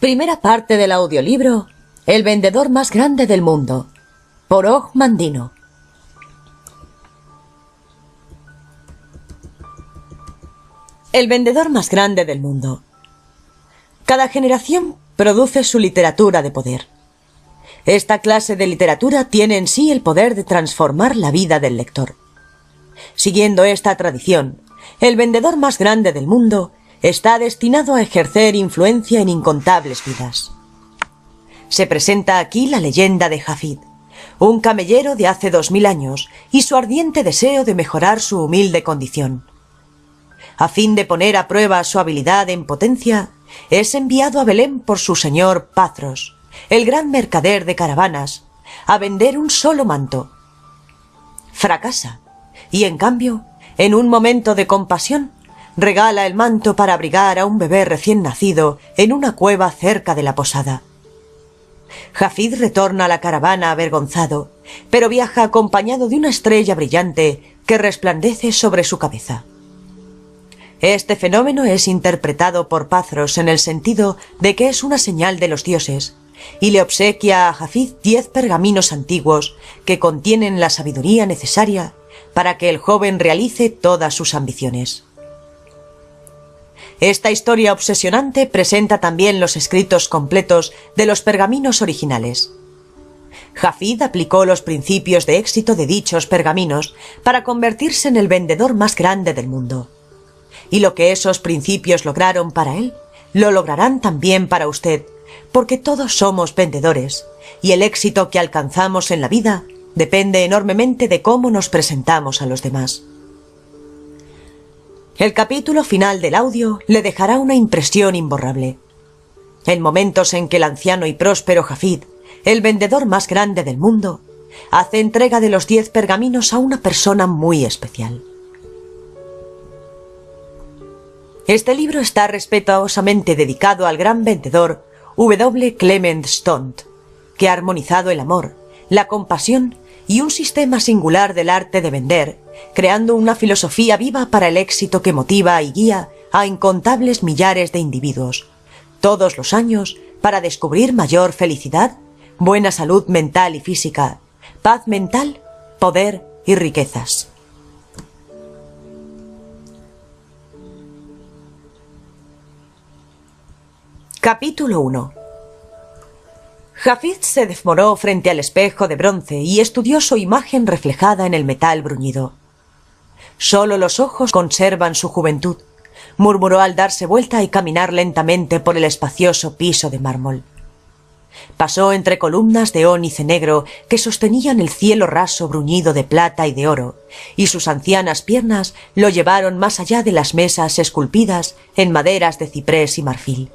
Primera parte del audiolibro El vendedor más grande del mundo, por Og Mandino. El vendedor más grande del mundo. Cada generación produce su literatura de poder. Esta clase de literatura tiene en sí el poder de transformar la vida del lector. Siguiendo esta tradición, el vendedor más grande del mundo está destinado a ejercer influencia en incontables vidas. Se presenta aquí la leyenda de Hafid, un camellero de hace 2000 años y su ardiente deseo de mejorar su humilde condición. A fin de poner a prueba su habilidad en potencia, es enviado a Belén por su señor Pazros, el gran mercader de caravanas, a vender un solo manto. Fracasa, y en cambio, en un momento de compasión, regala el manto para abrigar a un bebé recién nacido en una cueva cerca de la posada. Hafid retorna a la caravana avergonzado, pero viaja acompañado de una estrella brillante que resplandece sobre su cabeza. Este fenómeno es interpretado por Pazros en el sentido de que es una señal de los dioses, y le obsequia a Hafid 10 pergaminos antiguos que contienen la sabiduría necesaria para que el joven realice todas sus ambiciones. Esta historia obsesionante presenta también los escritos completos de los pergaminos originales. Hafid aplicó los principios de éxito de dichos pergaminos para convertirse en el vendedor más grande del mundo. Y lo que esos principios lograron para él, lo lograrán también para usted, porque todos somos vendedores, y el éxito que alcanzamos en la vida depende enormemente de cómo nos presentamos a los demás. El capítulo final del audio le dejará una impresión imborrable. En momentos en que el anciano y próspero Hafid, el vendedor más grande del mundo, hace entrega de los 10 pergaminos a una persona muy especial. Este libro está respetuosamente dedicado al gran vendedor W. Clement Stoned, que ha armonizado el amor, la compasión y un sistema singular del arte de vender, creando una filosofía viva para el éxito que motiva y guía a incontables millares de individuos, todos los años, para descubrir mayor felicidad, buena salud mental y física, paz mental, poder y riquezas. Capítulo 1. Hafid se demoró frente al espejo de bronce y estudió su imagen reflejada en el metal bruñido. Solo los ojos conservan su juventud, murmuró al darse vuelta y caminar lentamente por el espacioso piso de mármol. Pasó entre columnas de ónice negro que sostenían el cielo raso bruñido de plata y de oro, y sus ancianas piernas lo llevaron más allá de las mesas esculpidas en maderas de ciprés y marfil.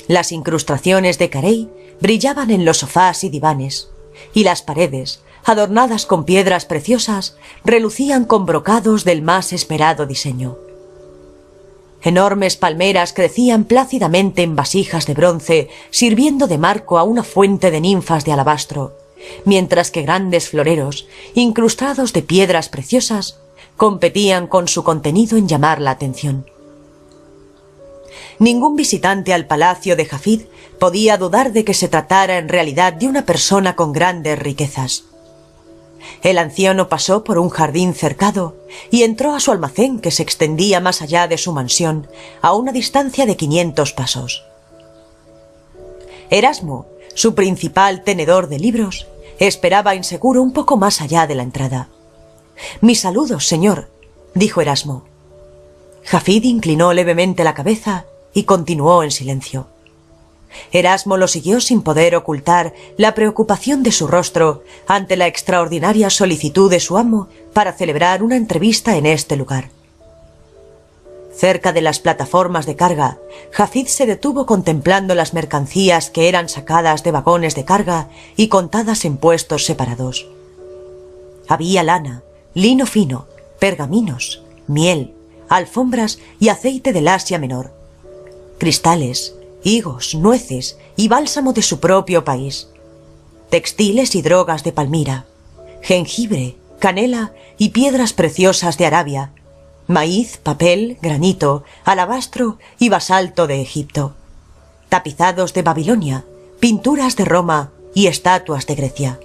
Las incrustaciones de carey brillaban en los sofás y divanes, y las paredes, adornadas con piedras preciosas, relucían con brocados del más esperado diseño. Enormes palmeras crecían plácidamente en vasijas de bronce, sirviendo de marco a una fuente de ninfas de alabastro, mientras que grandes floreros, incrustados de piedras preciosas, competían con su contenido en llamar la atención. Ningún visitante al palacio de Hafid podía dudar de que se tratara en realidad de una persona con grandes riquezas. El anciano pasó por un jardín cercado y entró a su almacén, que se extendía más allá de su mansión, a una distancia de 500 pasos. Erasmo, su principal tenedor de libros, esperaba inseguro un poco más allá de la entrada. «Mis saludos, señor», dijo Erasmo. Hafid inclinó levemente la cabeza y continuó en silencio. Erasmo lo siguió sin poder ocultar la preocupación de su rostro ante la extraordinaria solicitud de su amo para celebrar una entrevista en este lugar. Cerca de las plataformas de carga, Hafid se detuvo contemplando las mercancías que eran sacadas de vagones de carga y contadas en puestos separados. Había lana, lino fino, pergaminos, miel, alfombras y aceite del Asia Menor, cristales, higos, nueces y bálsamo de su propio país, textiles y drogas de Palmira, jengibre, canela y piedras preciosas de Arabia, maíz, papel, granito, alabastro y basalto de Egipto, tapizados de Babilonia, pinturas de Roma y estatuas de Grecia.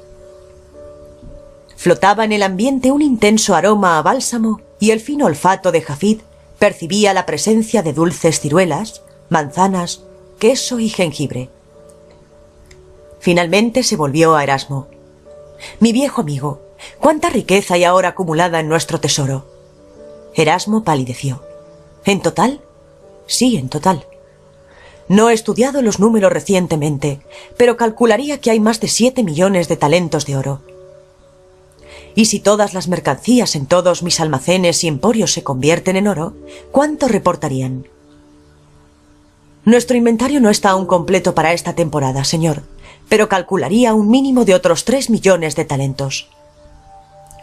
Flotaba en el ambiente un intenso aroma a bálsamo y el fino olfato de Jafid percibía la presencia de dulces ciruelas, manzanas, queso y jengibre. Finalmente se volvió a Erasmo. «Mi viejo amigo, ¿cuánta riqueza hay ahora acumulada en nuestro tesoro?» Erasmo palideció. «¿En total?» «Sí, en total. No he estudiado los números recientemente, pero calcularía que hay más de 7 millones de talentos de oro. Y si todas las mercancías en todos mis almacenes y emporios se convierten en oro, ¿cuánto reportarían?» «Nuestro inventario no está aún completo para esta temporada, señor, pero calcularía un mínimo de otros 3 millones de talentos».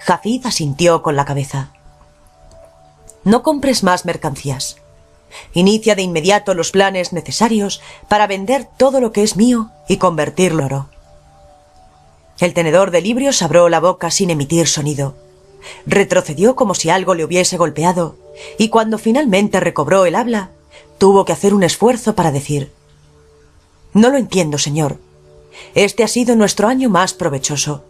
Jafid asintió con la cabeza. «No compres más mercancías. Inicia de inmediato los planes necesarios para vender todo lo que es mío y convertirlo en oro». El tenedor de librios abrió la boca sin emitir sonido. Retrocedió como si algo le hubiese golpeado, y cuando finalmente recobró el habla, tuvo que hacer un esfuerzo para decir: «No lo entiendo, señor. Este ha sido nuestro año más provechoso.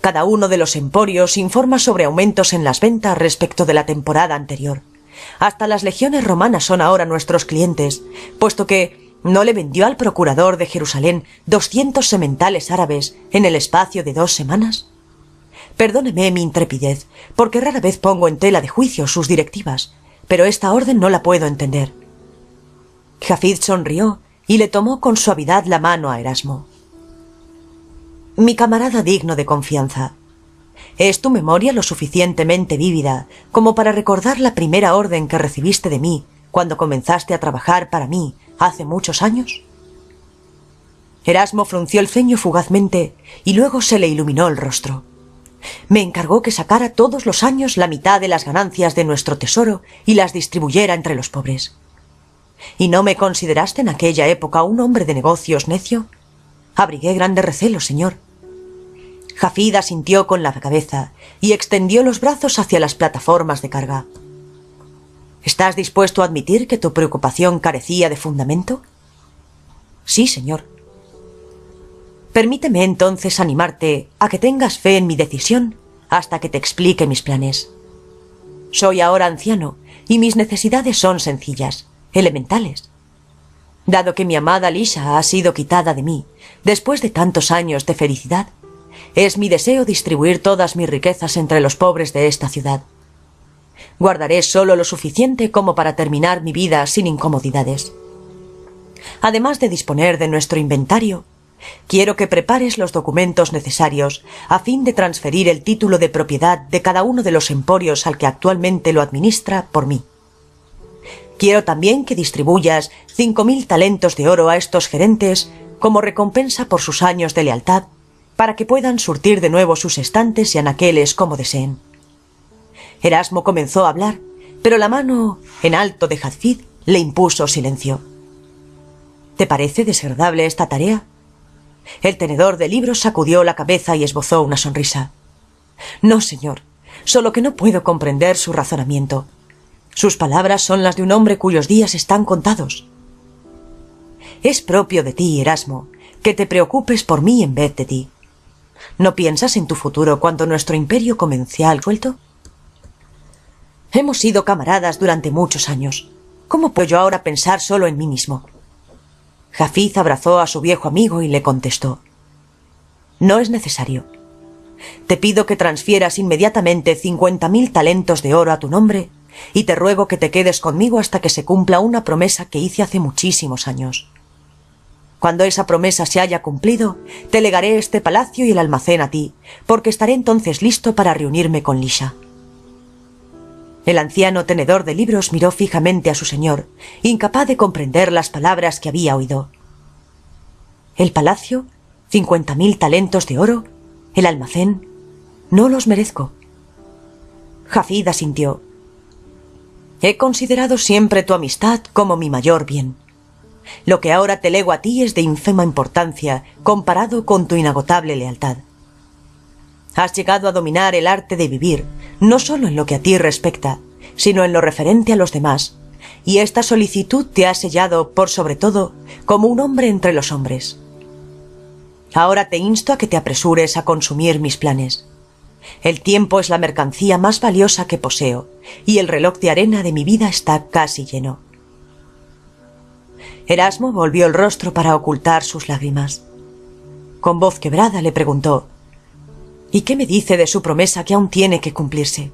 Cada uno de los emporios informa sobre aumentos en las ventas respecto de la temporada anterior. Hasta las legiones romanas son ahora nuestros clientes, puesto que ¿no le vendió al procurador de Jerusalén 200 sementales árabes en el espacio de 2 semanas? Perdóneme mi intrepidez, porque rara vez pongo en tela de juicio sus directivas, pero esta orden no la puedo entender». Jafid sonrió y le tomó con suavidad la mano a Erasmo. «Mi camarada digno de confianza, ¿es tu memoria lo suficientemente vívida como para recordar la primera orden que recibiste de mí cuando comenzaste a trabajar para mí hace muchos años?» Erasmo frunció el ceño fugazmente y luego se le iluminó el rostro. «Me encargó que sacara todos los años la mitad de las ganancias de nuestro tesoro y las distribuyera entre los pobres. ¿Y no me consideraste en aquella época un hombre de negocios necio? Abrigué grandes recelos, señor». Jafid asintió con la cabeza y extendió los brazos hacia las plataformas de carga. «¿Estás dispuesto a admitir que tu preocupación carecía de fundamento?» «Sí, señor». «Permíteme entonces animarte a que tengas fe en mi decisión hasta que te explique mis planes. Soy ahora anciano y mis necesidades son sencillas, elementales. Dado que mi amada Lisha ha sido quitada de mí después de tantos años de felicidad, es mi deseo distribuir todas mis riquezas entre los pobres de esta ciudad. Guardaré solo lo suficiente como para terminar mi vida sin incomodidades. Además de disponer de nuestro inventario, quiero que prepares los documentos necesarios a fin de transferir el título de propiedad de cada uno de los emporios al que actualmente lo administra por mí. Quiero también que distribuyas 5.000 talentos de oro a estos gerentes como recompensa por sus años de lealtad, para que puedan surtir de nuevo sus estantes y anaqueles como deseen». Erasmo comenzó a hablar, pero la mano en alto de Jafid le impuso silencio. «¿Te parece desagradable esta tarea?» El tenedor de libros sacudió la cabeza y esbozó una sonrisa. «No, señor, solo que no puedo comprender su razonamiento. Sus palabras son las de un hombre cuyos días están contados. Es propio de ti, Erasmo, que te preocupes por mí en vez de ti. ¿No piensas en tu futuro cuando nuestro imperio comience al suelto? Hemos sido camaradas durante muchos años. ¿Cómo puedo yo ahora pensar solo en mí mismo?» Jafid abrazó a su viejo amigo y le contestó: «No es necesario. Te pido que transfieras inmediatamente 50.000 talentos de oro a tu nombre y te ruego que te quedes conmigo hasta que se cumpla una promesa que hice hace muchísimos años. Cuando esa promesa se haya cumplido, te legaré este palacio y el almacén a ti, porque estaré entonces listo para reunirme con Lisha». El anciano tenedor de libros miró fijamente a su señor, incapaz de comprender las palabras que había oído. «¿El palacio? ¿50.000 talentos de oro? ¿El almacén? No los merezco». Jafid asintió. «He considerado siempre tu amistad como mi mayor bien. Lo que ahora te lego a ti es de ínfima importancia comparado con tu inagotable lealtad. Has llegado a dominar el arte de vivir, no solo en lo que a ti respecta, sino en lo referente a los demás, y esta solicitud te ha sellado, por sobre todo, como un hombre entre los hombres. Ahora te insto a que te apresures a consumir mis planes. El tiempo es la mercancía más valiosa que poseo, y el reloj de arena de mi vida está casi lleno. Erasmo volvió el rostro para ocultar sus lágrimas. Con voz quebrada le preguntó: ¿y qué me dice de su promesa que aún tiene que cumplirse?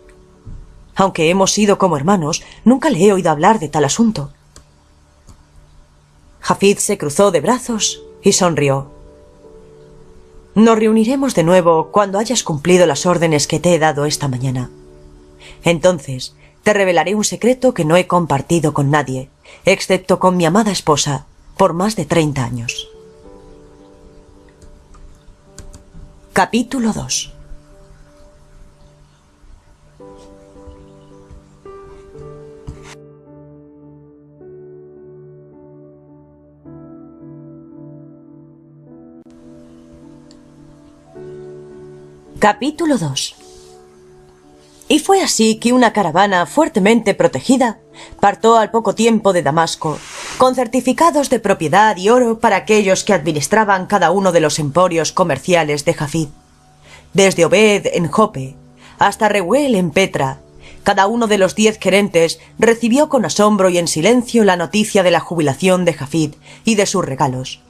Aunque hemos sido como hermanos, nunca le he oído hablar de tal asunto. Jafid se cruzó de brazos y sonrió. Nos reuniremos de nuevo cuando hayas cumplido las órdenes que te he dado esta mañana. Entonces te revelaré un secreto que no he compartido con nadie, excepto con mi amada esposa, por más de 30 años. Capítulo 2. Capítulo 2. Y fue así que una caravana fuertemente protegida partió al poco tiempo de Damasco, con certificados de propiedad y oro para aquellos que administraban cada uno de los emporios comerciales de Jafid. Desde Obed en Jope hasta Reuel en Petra, cada uno de los 10 gerentes recibió con asombro y en silencio la noticia de la jubilación de Jafid y de sus regalos.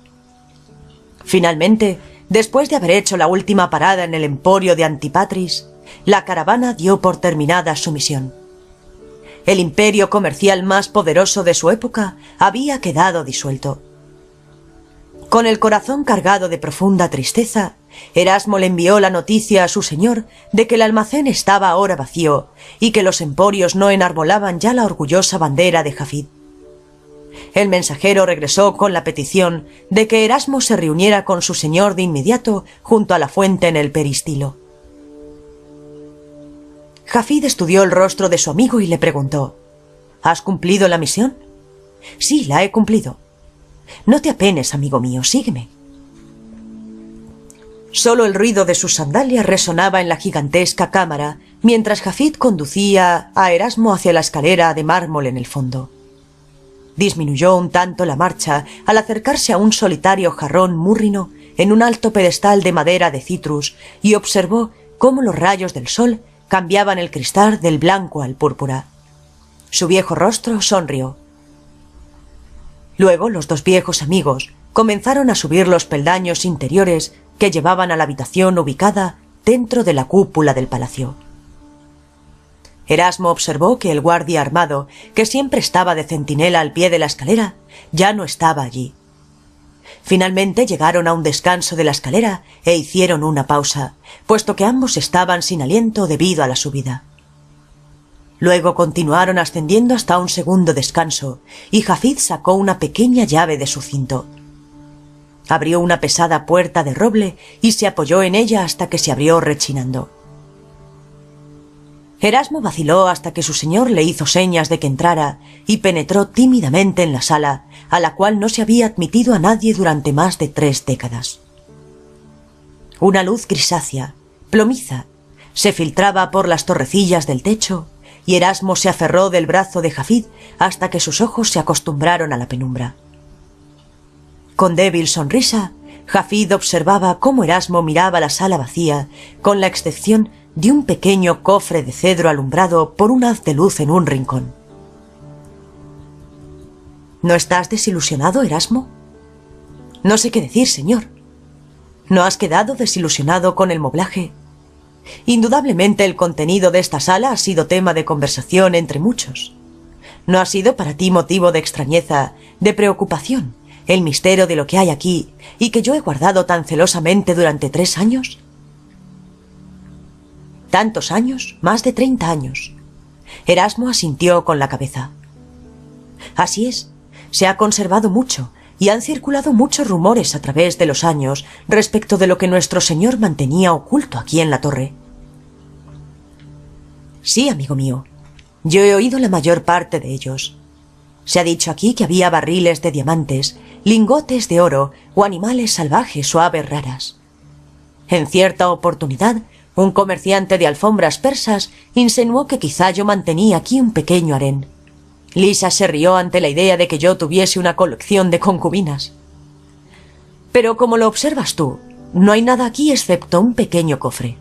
Finalmente, después de haber hecho la última parada en el emporio de Antipatris, la caravana dio por terminada su misión. El imperio comercial más poderoso de su época había quedado disuelto. Con el corazón cargado de profunda tristeza, Erasmo le envió la noticia a su señor de que el almacén estaba ahora vacío y que los emporios no enarbolaban ya la orgullosa bandera de Jafid. El mensajero regresó con la petición de que Erasmo se reuniera con su señor de inmediato junto a la fuente en el peristilo. Jafid estudió el rostro de su amigo y le preguntó: ¿has cumplido la misión? Sí, la he cumplido. No te apenes, amigo mío, sígueme. Solo el ruido de sus sandalias resonaba en la gigantesca cámara mientras Jafid conducía a Erasmo hacia la escalera de mármol en el fondo. Disminuyó un tanto la marcha al acercarse a un solitario jarrón múrrino en un alto pedestal de madera de citrus y observó cómo los rayos del sol cambiaban el cristal del blanco al púrpura. Su viejo rostro sonrió. Luego los dos viejos amigos comenzaron a subir los peldaños interiores que llevaban a la habitación ubicada dentro de la cúpula del palacio. Erasmo observó que el guardia armado, que siempre estaba de centinela al pie de la escalera, ya no estaba allí. Finalmente llegaron a un descanso de la escalera e hicieron una pausa, puesto que ambos estaban sin aliento debido a la subida. Luego continuaron ascendiendo hasta un segundo descanso, y Jafid sacó una pequeña llave de su cinto. Abrió una pesada puerta de roble y se apoyó en ella hasta que se abrió rechinando. Erasmo vaciló hasta que su señor le hizo señas de que entrara y penetró tímidamente en la sala, a la cual no se había admitido a nadie durante más de 3 décadas. Una luz grisácea, plomiza, se filtraba por las torrecillas del techo y Erasmo se aferró del brazo de Jafid hasta que sus ojos se acostumbraron a la penumbra. Con débil sonrisa, Jafid observaba cómo Erasmo miraba la sala vacía, con la excepción de un pequeño cofre de cedro alumbrado por un haz de luz en un rincón. ¿No estás desilusionado, Erasmo? No sé qué decir, señor. ¿No has quedado desilusionado con el moblaje? Indudablemente el contenido de esta sala ha sido tema de conversación entre muchos. ¿No ha sido para ti motivo de extrañeza, de preocupación, el misterio de lo que hay aquí y que yo he guardado tan celosamente durante 3 años? ¿Tantos años? Más de 30 años. Erasmo asintió con la cabeza. Así es, se ha conservado mucho y han circulado muchos rumores a través de los años respecto de lo que nuestro señor mantenía oculto aquí en la torre. Sí, amigo mío, yo he oído la mayor parte de ellos. Se ha dicho aquí que había barriles de diamantes, lingotes de oro o animales salvajes o aves raras. En cierta oportunidad, un comerciante de alfombras persas insinuó que quizá yo mantenía aquí un pequeño harén. Lisa se rió ante la idea de que yo tuviese una colección de concubinas. Pero como lo observas tú, no hay nada aquí excepto un pequeño cofre.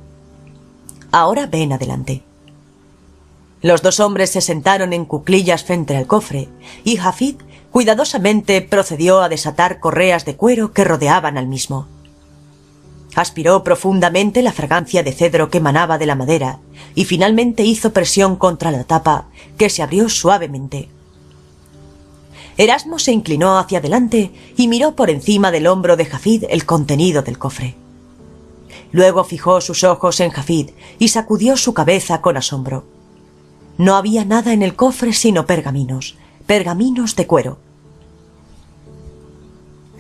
Ahora ven adelante. Los dos hombres se sentaron en cuclillas frente al cofre, y Hafid cuidadosamente procedió a desatar correas de cuero que rodeaban al mismo. Aspiró profundamente la fragancia de cedro que emanaba de la madera, y finalmente hizo presión contra la tapa, que se abrió suavemente. Erasmo se inclinó hacia adelante y miró por encima del hombro de Hafid el contenido del cofre. Luego fijó sus ojos en Hafid y sacudió su cabeza con asombro. No había nada en el cofre sino pergaminos de cuero.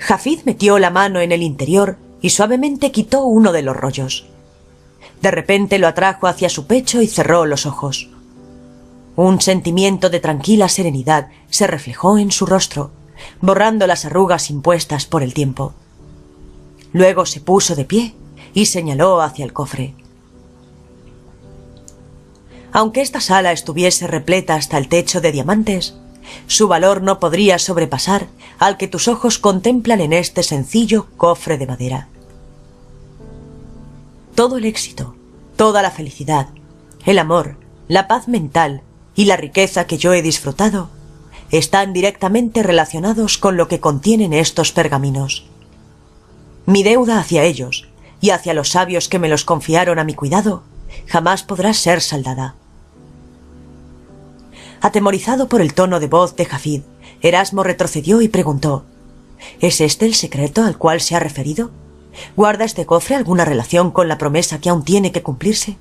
Hafid metió la mano en el interior y suavemente quitó uno de los rollos. De repente lo atrajo hacia su pecho y cerró los ojos. Un sentimiento de tranquila serenidad se reflejó en su rostro, borrando las arrugas impuestas por el tiempo. Luego se puso de pie y señaló hacia el cofre. Aunque esta sala estuviese repleta hasta el techo de diamantes, su valor no podría sobrepasar al que tus ojos contemplan en este sencillo cofre de madera. Todo el éxito, toda la felicidad, el amor, la paz mental y la riqueza que yo he disfrutado están directamente relacionados con lo que contienen estos pergaminos. Mi deuda hacia ellos y hacia los sabios que me los confiaron a mi cuidado jamás podrá ser saldada. Atemorizado por el tono de voz de Hafid, Erasmo retrocedió y preguntó: ¿Es este el secreto al cual se ha referido? ¿Guarda este cofre alguna relación con la promesa que aún tiene que cumplirse?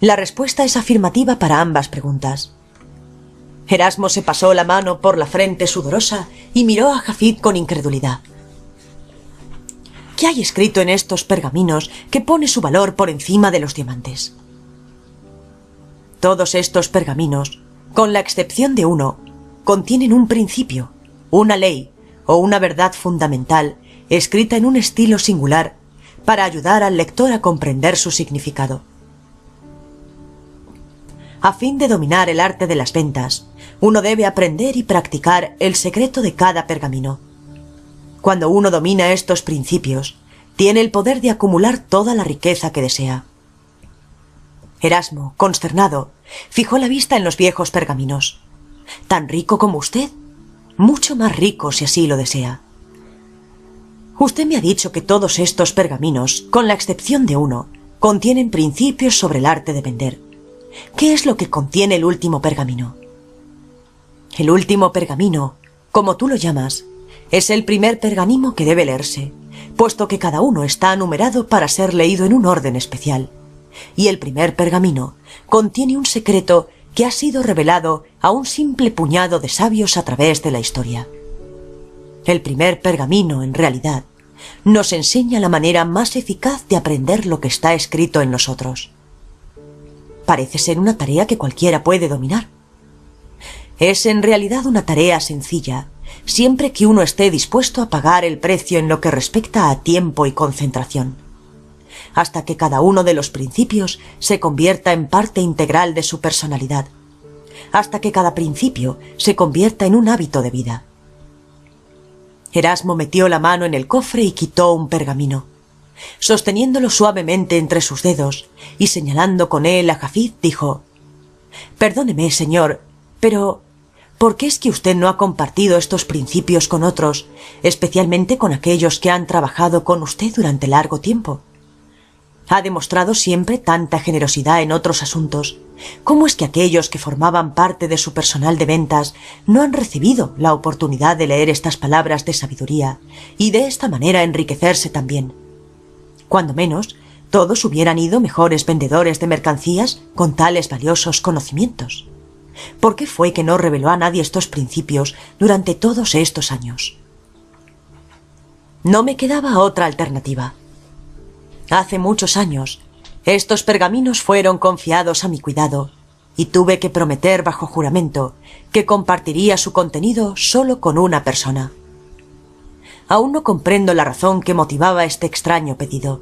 La respuesta es afirmativa para ambas preguntas. Erasmo se pasó la mano por la frente sudorosa y miró a Hafid con incredulidad. ¿Qué hay escrito en estos pergaminos que pone su valor por encima de los diamantes? Todos estos pergaminos, con la excepción de uno, contienen un principio, una ley o una verdad fundamental escrita en un estilo singular para ayudar al lector a comprender su significado. A fin de dominar el arte de las ventas, uno debe aprender y practicar el secreto de cada pergamino. Cuando uno domina estos principios, tiene el poder de acumular toda la riqueza que desea. Erasmo, consternado, fijó la vista en los viejos pergaminos. ¿Tan rico como usted? Mucho más rico si así lo desea. Usted me ha dicho que todos estos pergaminos, con la excepción de uno, contienen principios sobre el arte de vender. ¿Qué es lo que contiene el último pergamino? El último pergamino, como tú lo llamas, es el primer pergamino que debe leerse, puesto que cada uno está numerado para ser leído en un orden especial. Y el primer pergamino contiene un secreto que ha sido revelado a un simple puñado de sabios a través de la historia. El primer pergamino, en realidad, nos enseña la manera más eficaz de aprender lo que está escrito en los otros. Parece ser una tarea que cualquiera puede dominar. Es en realidad una tarea sencilla, siempre que uno esté dispuesto a pagar el precio en lo que respecta a tiempo y concentración, hasta que cada uno de los principios se convierta en parte integral de su personalidad, hasta que cada principio se convierta en un hábito de vida. Erasmo metió la mano en el cofre y quitó un pergamino. Sosteniéndolo suavemente entre sus dedos y señalando con él a Hafid, dijo: «Perdóneme, señor, pero ¿por qué es que usted no ha compartido estos principios con otros, especialmente con aquellos que han trabajado con usted durante largo tiempo? Ha demostrado siempre tanta generosidad en otros asuntos. ¿Cómo es que aquellos que formaban parte de su personal de ventas no han recibido la oportunidad de leer estas palabras de sabiduría y de esta manera enriquecerse también? Cuando menos, todos hubieran ido mejores vendedores de mercancías con tales valiosos conocimientos. ¿Por qué fue que no reveló a nadie estos principios durante todos estos años? No me quedaba otra alternativa. Hace muchos años, estos pergaminos fueron confiados a mi cuidado y tuve que prometer bajo juramento que compartiría su contenido solo con una persona. Aún no comprendo la razón que motivaba este extraño pedido.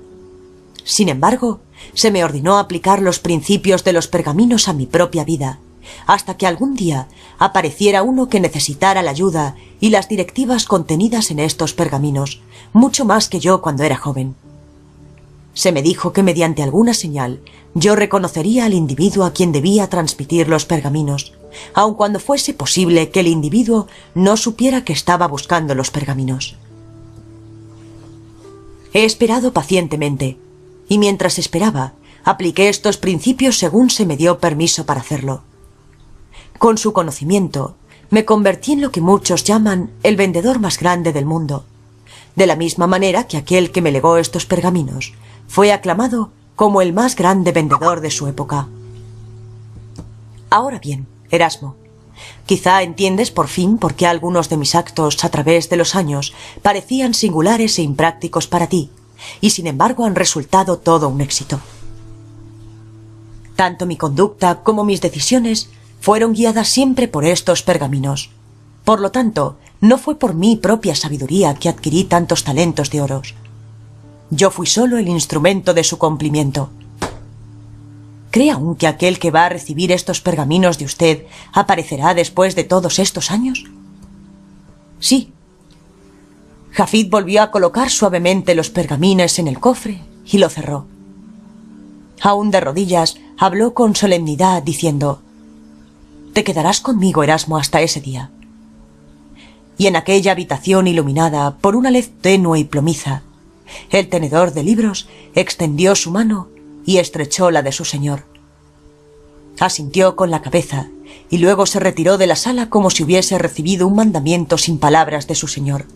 Sin embargo, se me ordenó aplicar los principios de los pergaminos a mi propia vida hasta que algún día apareciera uno que necesitara la ayuda y las directivas contenidas en estos pergaminos, mucho más que yo cuando era joven. Se me dijo que mediante alguna señal yo reconocería al individuo a quien debía transmitir los pergaminos, aun cuando fuese posible que el individuo no supiera que estaba buscando los pergaminos. He esperado pacientemente, y mientras esperaba, apliqué estos principios según se me dio permiso para hacerlo. Con su conocimiento, me convertí en lo que muchos llaman el vendedor más grande del mundo, de la misma manera que aquel que me legó estos pergaminos fue aclamado como el más grande vendedor de su época. Ahora bien, Erasmo, quizá entiendes por fin por qué algunos de mis actos a través de los años parecían singulares e imprácticos para ti, y sin embargo han resultado todo un éxito. Tanto mi conducta como mis decisiones fueron guiadas siempre por estos pergaminos. Por lo tanto, no fue por mi propia sabiduría que adquirí tantos talentos de oro. Yo fui solo el instrumento de su cumplimiento. ¿Cree aún que aquel que va a recibir estos pergaminos de usted aparecerá después de todos estos años? Sí. Jafid volvió a colocar suavemente los pergaminos en el cofre y lo cerró. Aún de rodillas, habló con solemnidad diciendo: «Te quedarás conmigo, Erasmo, hasta ese día». Y en aquella habitación iluminada por una luz tenue y plomiza, el tenedor de libros extendió su mano y estrechó la de su señor. Asintió con la cabeza y luego se retiró de la sala como si hubiese recibido un mandamiento sin palabras de su señor.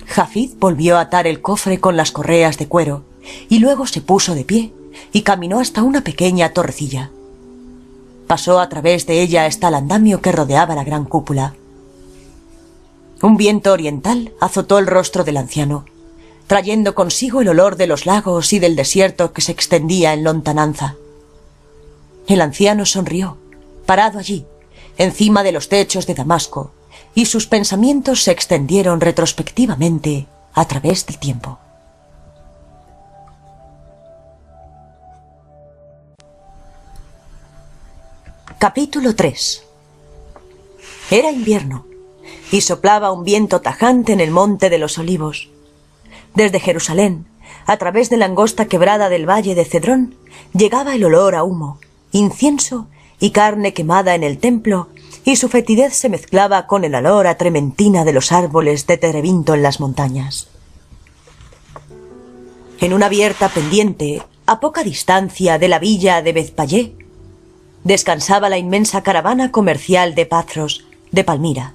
Jafid volvió a atar el cofre con las correas de cuero y luego se puso de pie y caminó hasta una pequeña torrecilla. Pasó a través de ella hasta el andamio que rodeaba la gran cúpula. Un viento oriental azotó el rostro del anciano, trayendo consigo el olor de los lagos y del desierto que se extendía en lontananza. El anciano sonrió, parado allí, encima de los techos de Damasco, y sus pensamientos se extendieron retrospectivamente a través del tiempo. Capítulo 3. Era invierno, y soplaba un viento tajante en el monte de los Olivos. Desde Jerusalén, a través de la angosta quebrada del valle de Cedrón, llegaba el olor a humo, incienso y carne quemada en el templo, y su fetidez se mezclaba con el olor a trementina de los árboles de terebinto en las montañas. En una abierta pendiente, a poca distancia de la villa de Bethpayé, descansaba la inmensa caravana comercial de Patros, de Palmira.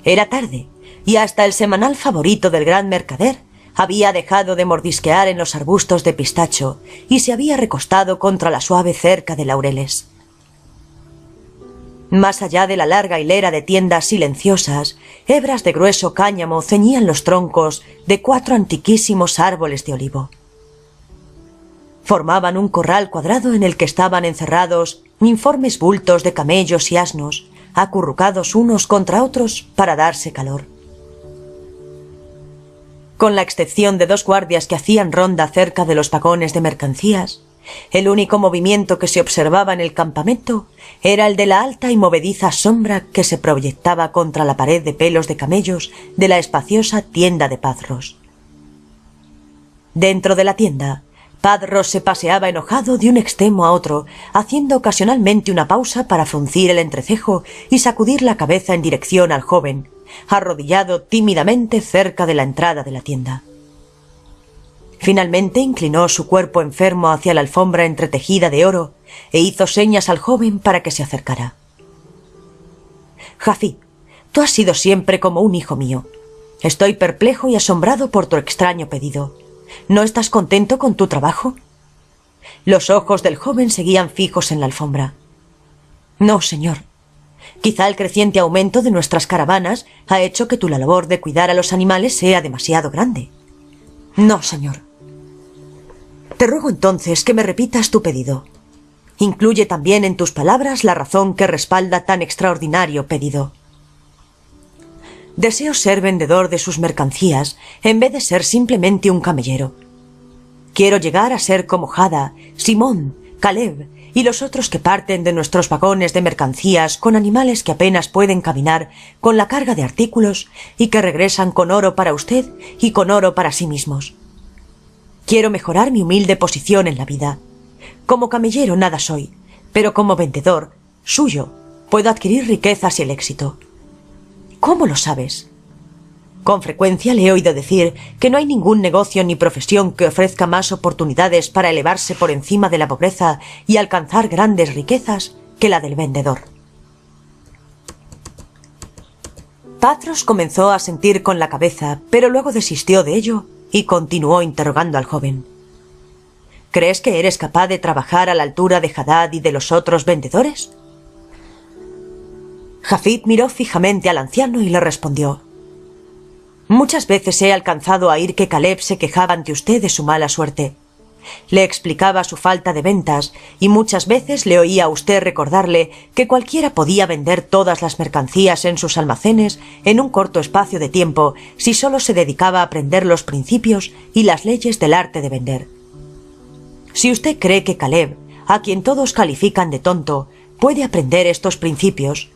Era tarde, y hasta el semanal favorito del gran mercader había dejado de mordisquear en los arbustos de pistacho y se había recostado contra la suave cerca de laureles. Más allá de la larga hilera de tiendas silenciosas, hebras de grueso cáñamo ceñían los troncos de 4 antiquísimos árboles de olivo. Formaban un corral cuadrado en el que estaban encerrados informes bultos de camellos y asnos, acurrucados unos contra otros para darse calor. Con la excepción de 2 guardias que hacían ronda cerca de los vagones de mercancías, el único movimiento que se observaba en el campamento era el de la alta y movediza sombra que se proyectaba contra la pared de pelos de camellos de la espaciosa tienda de Patros. Dentro de la tienda, Patros se paseaba enojado de un extremo a otro, haciendo ocasionalmente una pausa para fruncir el entrecejo y sacudir la cabeza en dirección al joven, arrodillado tímidamente cerca de la entrada de la tienda. Finalmente inclinó su cuerpo enfermo hacia la alfombra entretejida de oro e hizo señas al joven para que se acercara. «Jafid, tú has sido siempre como un hijo mío. Estoy perplejo y asombrado por tu extraño pedido. ¿No estás contento con tu trabajo?» Los ojos del joven seguían fijos en la alfombra. «No, señor. Quizá el creciente aumento de nuestras caravanas ha hecho que tu labor de cuidar a los animales sea demasiado grande». «No, señor». «Te ruego entonces que me repitas tu pedido. Incluye también en tus palabras la razón que respalda tan extraordinario pedido». «Deseo ser vendedor de sus mercancías en vez de ser simplemente un camellero. Quiero llegar a ser como Jada, Simón, Caleb y los otros que parten de nuestros vagones de mercancías con animales que apenas pueden caminar con la carga de artículos y que regresan con oro para usted y con oro para sí mismos. Quiero mejorar mi humilde posición en la vida. Como camellero nada soy, pero como vendedor, suyo, puedo adquirir riquezas y el éxito. ¿Cómo lo sabes? Con frecuencia le he oído decir que no hay ningún negocio ni profesión que ofrezca más oportunidades para elevarse por encima de la pobreza y alcanzar grandes riquezas que la del vendedor. Patros comenzó a sentir con la cabeza, pero luego desistió de ello y continuó interrogando al joven. ¿Crees que eres capaz de trabajar a la altura de Hadad y de los otros vendedores? Jafid miró fijamente al anciano y le respondió: Muchas veces he alcanzado a oír que Caleb se quejaba ante usted de su mala suerte. Le explicaba su falta de ventas y muchas veces le oía a usted recordarle que cualquiera podía vender todas las mercancías en sus almacenes en un corto espacio de tiempo si solo se dedicaba a aprender los principios y las leyes del arte de vender. Si usted cree que Caleb, a quien todos califican de tonto, puede aprender estos principios,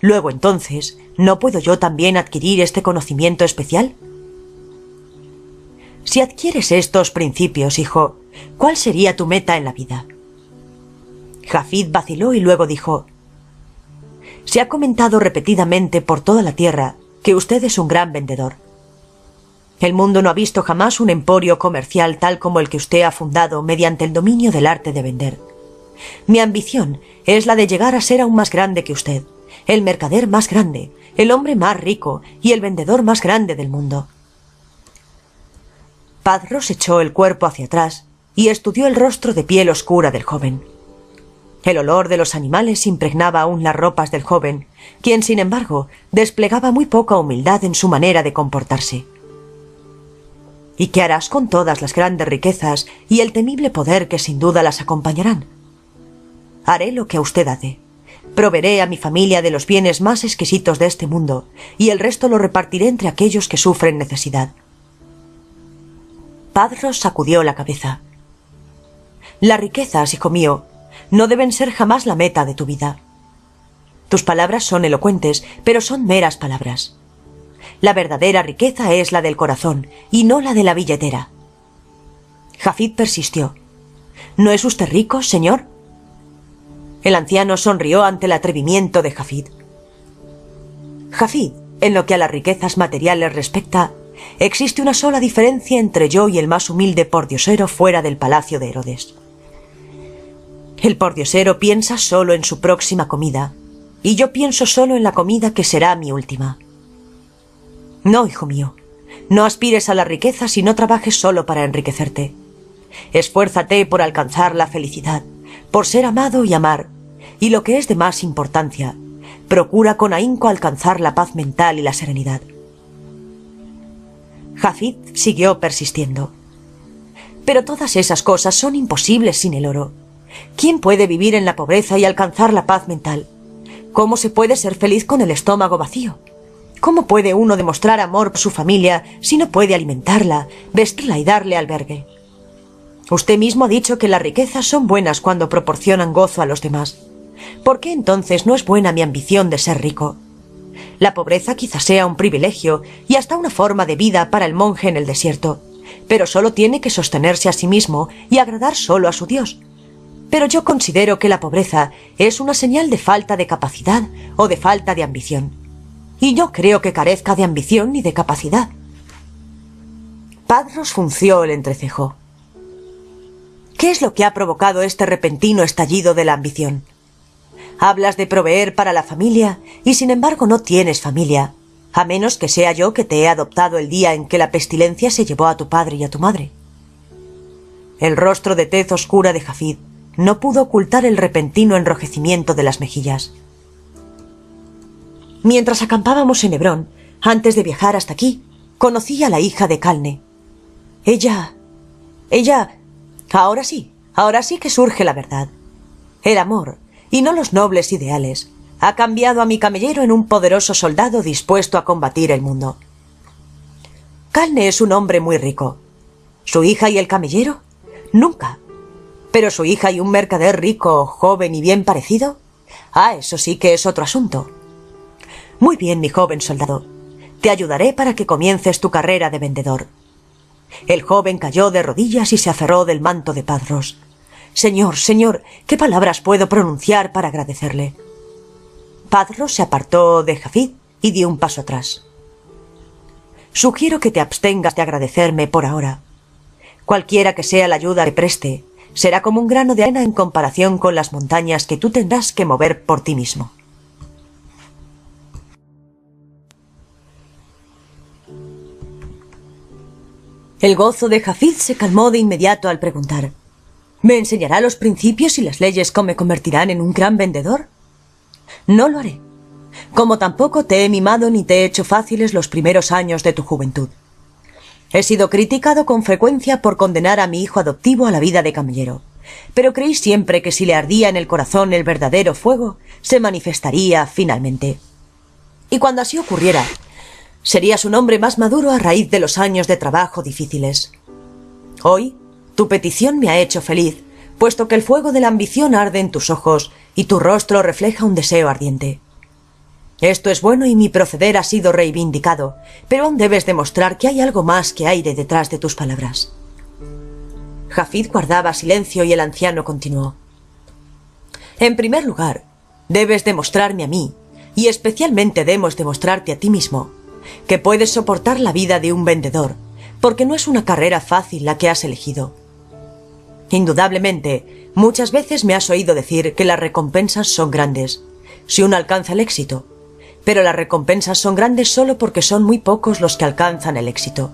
luego entonces, ¿no puedo yo también adquirir este conocimiento especial? Si adquieres estos principios, hijo, ¿cuál sería tu meta en la vida? Jafid vaciló y luego dijo: Se ha comentado repetidamente por toda la tierra que usted es un gran vendedor. El mundo no ha visto jamás un emporio comercial tal como el que usted ha fundado mediante el dominio del arte de vender. Mi ambición es la de llegar a ser aún más grande que usted, el mercader más grande, el hombre más rico y el vendedor más grande del mundo. Patros echó el cuerpo hacia atrás y estudió el rostro de piel oscura del joven. El olor de los animales impregnaba aún las ropas del joven, quien, sin embargo, desplegaba muy poca humildad en su manera de comportarse. ¿Y qué harás con todas las grandes riquezas y el temible poder que sin duda las acompañarán? Haré lo que a usted hace. Proveeré a mi familia de los bienes más exquisitos de este mundo, y el resto lo repartiré entre aquellos que sufren necesidad. Patros sacudió la cabeza. Las riquezas, hijo mío, no deben ser jamás la meta de tu vida. Tus palabras son elocuentes, pero son meras palabras. La verdadera riqueza es la del corazón, y no la de la billetera. Jafid persistió. ¿No es usted rico, señor? El anciano sonrió ante el atrevimiento de Jafid. Jafid, en lo que a las riquezas materiales respecta, existe una sola diferencia entre yo y el más humilde pordiosero fuera del palacio de Herodes. El pordiosero piensa solo en su próxima comida, y yo pienso solo en la comida que será mi última. No, hijo mío, no aspires a la riqueza si no trabajes solo para enriquecerte. Esfuérzate por alcanzar la felicidad, por ser amado y amar, y lo que es de más importancia, procura con ahínco alcanzar la paz mental y la serenidad. Jafid siguió persistiendo. Pero todas esas cosas son imposibles sin el oro. ¿Quién puede vivir en la pobreza y alcanzar la paz mental? ¿Cómo se puede ser feliz con el estómago vacío? ¿Cómo puede uno demostrar amor por su familia si no puede alimentarla, vestirla y darle albergue? Usted mismo ha dicho que las riquezas son buenas cuando proporcionan gozo a los demás. ¿Por qué entonces no es buena mi ambición de ser rico? La pobreza quizás sea un privilegio y hasta una forma de vida para el monje en el desierto, pero solo tiene que sostenerse a sí mismo y agradar solo a su Dios. Pero yo considero que la pobreza es una señal de falta de capacidad o de falta de ambición. Y yo creo que carezca de ambición ni de capacidad. Patros frunció el entrecejo. ¿Qué es lo que ha provocado este repentino estallido de la ambición? Hablas de proveer para la familia y sin embargo no tienes familia, a menos que sea yo que te he adoptado el día en que la pestilencia se llevó a tu padre y a tu madre. El rostro de tez oscura de Jafid no pudo ocultar el repentino enrojecimiento de las mejillas. Mientras acampábamos en Hebrón, antes de viajar hasta aquí, conocí a la hija de Calne. Ella... Ahora sí que surge la verdad. El amor, y no los nobles ideales, ha cambiado a mi camellero en un poderoso soldado dispuesto a combatir el mundo. Calne es un hombre muy rico. ¿Su hija y el camellero? Nunca. Pero su hija y un mercader rico, joven y bien parecido. Ah, eso sí que es otro asunto. Muy bien, mi joven soldado. Te ayudaré para que comiences tu carrera de vendedor. El joven cayó de rodillas y se aferró del manto de Pazros. Señor, señor, ¿qué palabras puedo pronunciar para agradecerle? Pazros se apartó de Jafid y dio un paso atrás. Sugiero que te abstengas de agradecerme por ahora. Cualquiera que sea la ayuda que preste, será como un grano de arena en comparación con las montañas que tú tendrás que mover por ti mismo. El gozo de Jafid se calmó de inmediato al preguntar: ¿me enseñará los principios y las leyes que me convertirán en un gran vendedor? No lo haré. Como tampoco te he mimado ni te he hecho fáciles los primeros años de tu juventud. He sido criticado con frecuencia por condenar a mi hijo adoptivo a la vida de camellero, pero creí siempre que si le ardía en el corazón el verdadero fuego, se manifestaría finalmente. Y cuando así ocurriera, serías un hombre más maduro a raíz de los años de trabajo difíciles. Hoy, tu petición me ha hecho feliz, puesto que el fuego de la ambición arde en tus ojos y tu rostro refleja un deseo ardiente. Esto es bueno y mi proceder ha sido reivindicado, pero aún debes demostrar que hay algo más que aire detrás de tus palabras. Jafid guardaba silencio y el anciano continuó: en primer lugar, debes demostrarme a mí, y especialmente debemos demostrarte a ti mismo, que puedes soportar la vida de un vendedor, porque no es una carrera fácil la que has elegido. Indudablemente, muchas veces me has oído decir que las recompensas son grandes, si uno alcanza el éxito, pero las recompensas son grandes solo porque son muy pocos los que alcanzan el éxito.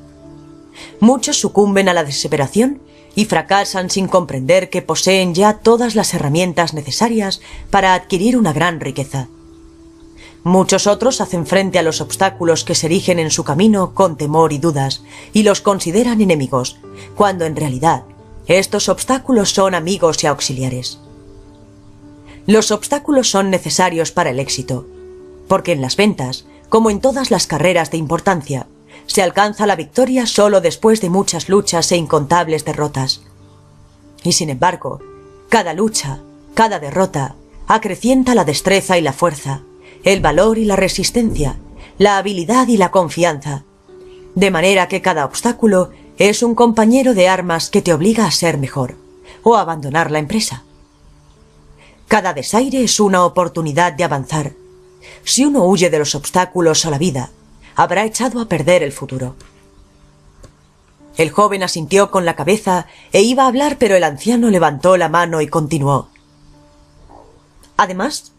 Muchos sucumben a la desesperación y fracasan sin comprender que poseen ya todas las herramientas necesarias para adquirir una gran riqueza. Muchos otros hacen frente a los obstáculos que se erigen en su camino con temor y dudas, y los consideran enemigos, cuando en realidad estos obstáculos son amigos y auxiliares. Los obstáculos son necesarios para el éxito, porque en las ventas, como en todas las carreras de importancia, se alcanza la victoria solo después de muchas luchas e incontables derrotas. Y sin embargo, cada lucha, cada derrota, acrecienta la destreza y la fuerza, el valor y la resistencia, la habilidad y la confianza, de manera que cada obstáculo es un compañero de armas que te obliga a ser mejor, o a abandonar la empresa. Cada desaire es una oportunidad de avanzar. Si uno huye de los obstáculos a la vida, habrá echado a perder el futuro. El joven asintió con la cabeza e iba a hablar, pero el anciano levantó la mano y continuó: además,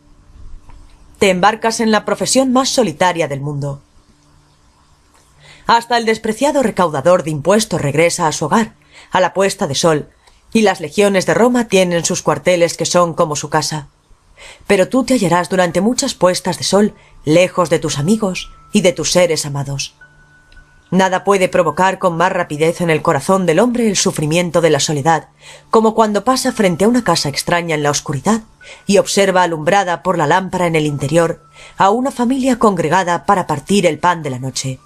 te embarcas en la profesión más solitaria del mundo. Hasta el despreciado recaudador de impuestos regresa a su hogar, a la puesta de sol, y las legiones de Roma tienen sus cuarteles que son como su casa. Pero tú te hallarás durante muchas puestas de sol lejos de tus amigos y de tus seres amados. Nada puede provocar con más rapidez en el corazón del hombre el sufrimiento de la soledad, como cuando pasa frente a una casa extraña en la oscuridad y observa alumbrada por la lámpara en el interior a una familia congregada para partir el pan de la noche.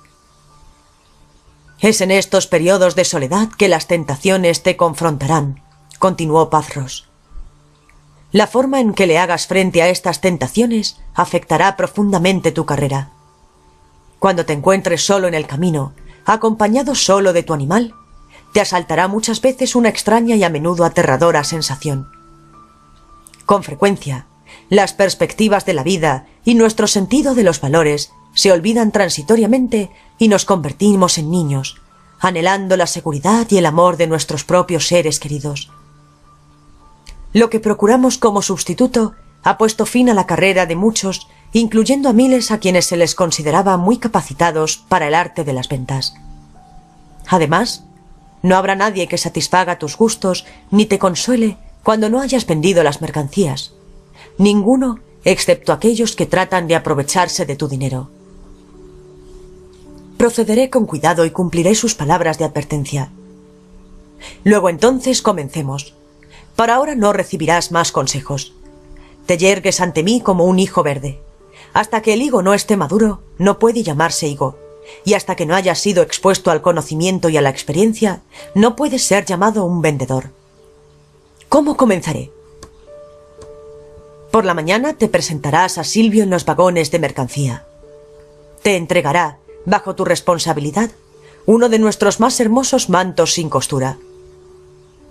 Es en estos periodos de soledad que las tentaciones te confrontarán, continuó Pazros. La forma en que le hagas frente a estas tentaciones afectará profundamente tu carrera. Cuando te encuentres solo en el camino, acompañado solo de tu animal, te asaltará muchas veces una extraña y a menudo aterradora sensación. Con frecuencia, las perspectivas de la vida y nuestro sentido de los valores se olvidan transitoriamente y nos convertimos en niños, anhelando la seguridad y el amor de nuestros propios seres queridos. Lo que procuramos como sustituto ha puesto fin a la carrera de muchos, incluyendo a miles a quienes se les consideraba muy capacitados para el arte de las ventas. Además, no habrá nadie que satisfaga tus gustos ni te consuele cuando no hayas vendido las mercancías. Ninguno, excepto aquellos que tratan de aprovecharse de tu dinero. Procederé con cuidado y cumpliré sus palabras de advertencia. Luego entonces comencemos. Por ahora no recibirás más consejos. Te yergues ante mí como un higo verde. Hasta que el higo no esté maduro, no puede llamarse higo, y hasta que no hayas sido expuesto al conocimiento y a la experiencia, no puedes ser llamado un vendedor. ¿Cómo comenzaré? Por la mañana te presentarás a Silvio en los vagones de mercancía. Te entregará, bajo tu responsabilidad, uno de nuestros más hermosos mantos sin costura.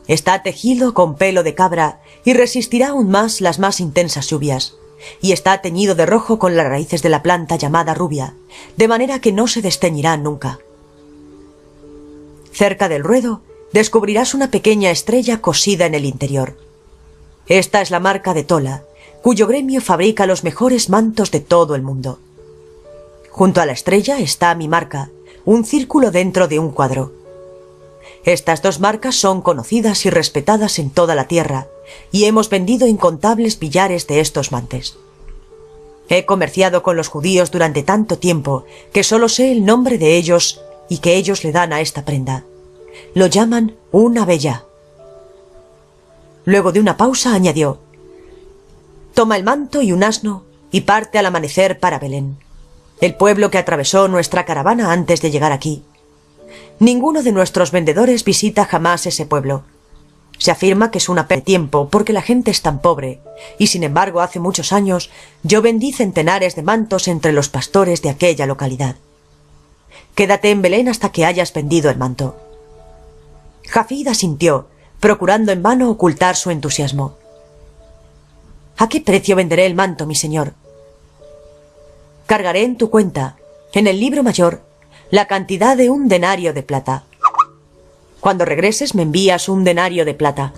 Está tejido con pelo de cabra y resistirá aún más las más intensas lluvias, y está teñido de rojo con las raíces de la planta llamada rubia, de manera que no se desteñirá nunca. Cerca del ruedo descubrirás una pequeña estrella cosida en el interior. Esta es la marca de Tola, cuyo gremio fabrica los mejores mantos de todo el mundo. Junto a la estrella está mi marca, un círculo dentro de un cuadro. Estas dos marcas son conocidas y respetadas en toda la tierra, y hemos vendido incontables millares de estos mantes. He comerciado con los judíos durante tanto tiempo que solo sé el nombre de ellos y que ellos le dan a esta prenda. Lo llaman una bella. Luego de una pausa añadió: toma el manto y un asno y parte al amanecer para Belén, el pueblo que atravesó nuestra caravana antes de llegar aquí. Ninguno de nuestros vendedores visita jamás ese pueblo. Se afirma que es una pérdida de tiempo porque la gente es tan pobre, y sin embargo hace muchos años yo vendí centenares de mantos entre los pastores de aquella localidad. Quédate en Belén hasta que hayas vendido el manto. Jafid asintió, procurando en vano ocultar su entusiasmo. ¿A qué precio venderé el manto, mi señor? Cargaré en tu cuenta, en el libro mayor, la cantidad de 1 denario de plata. Cuando regreses me envías 1 denario de plata.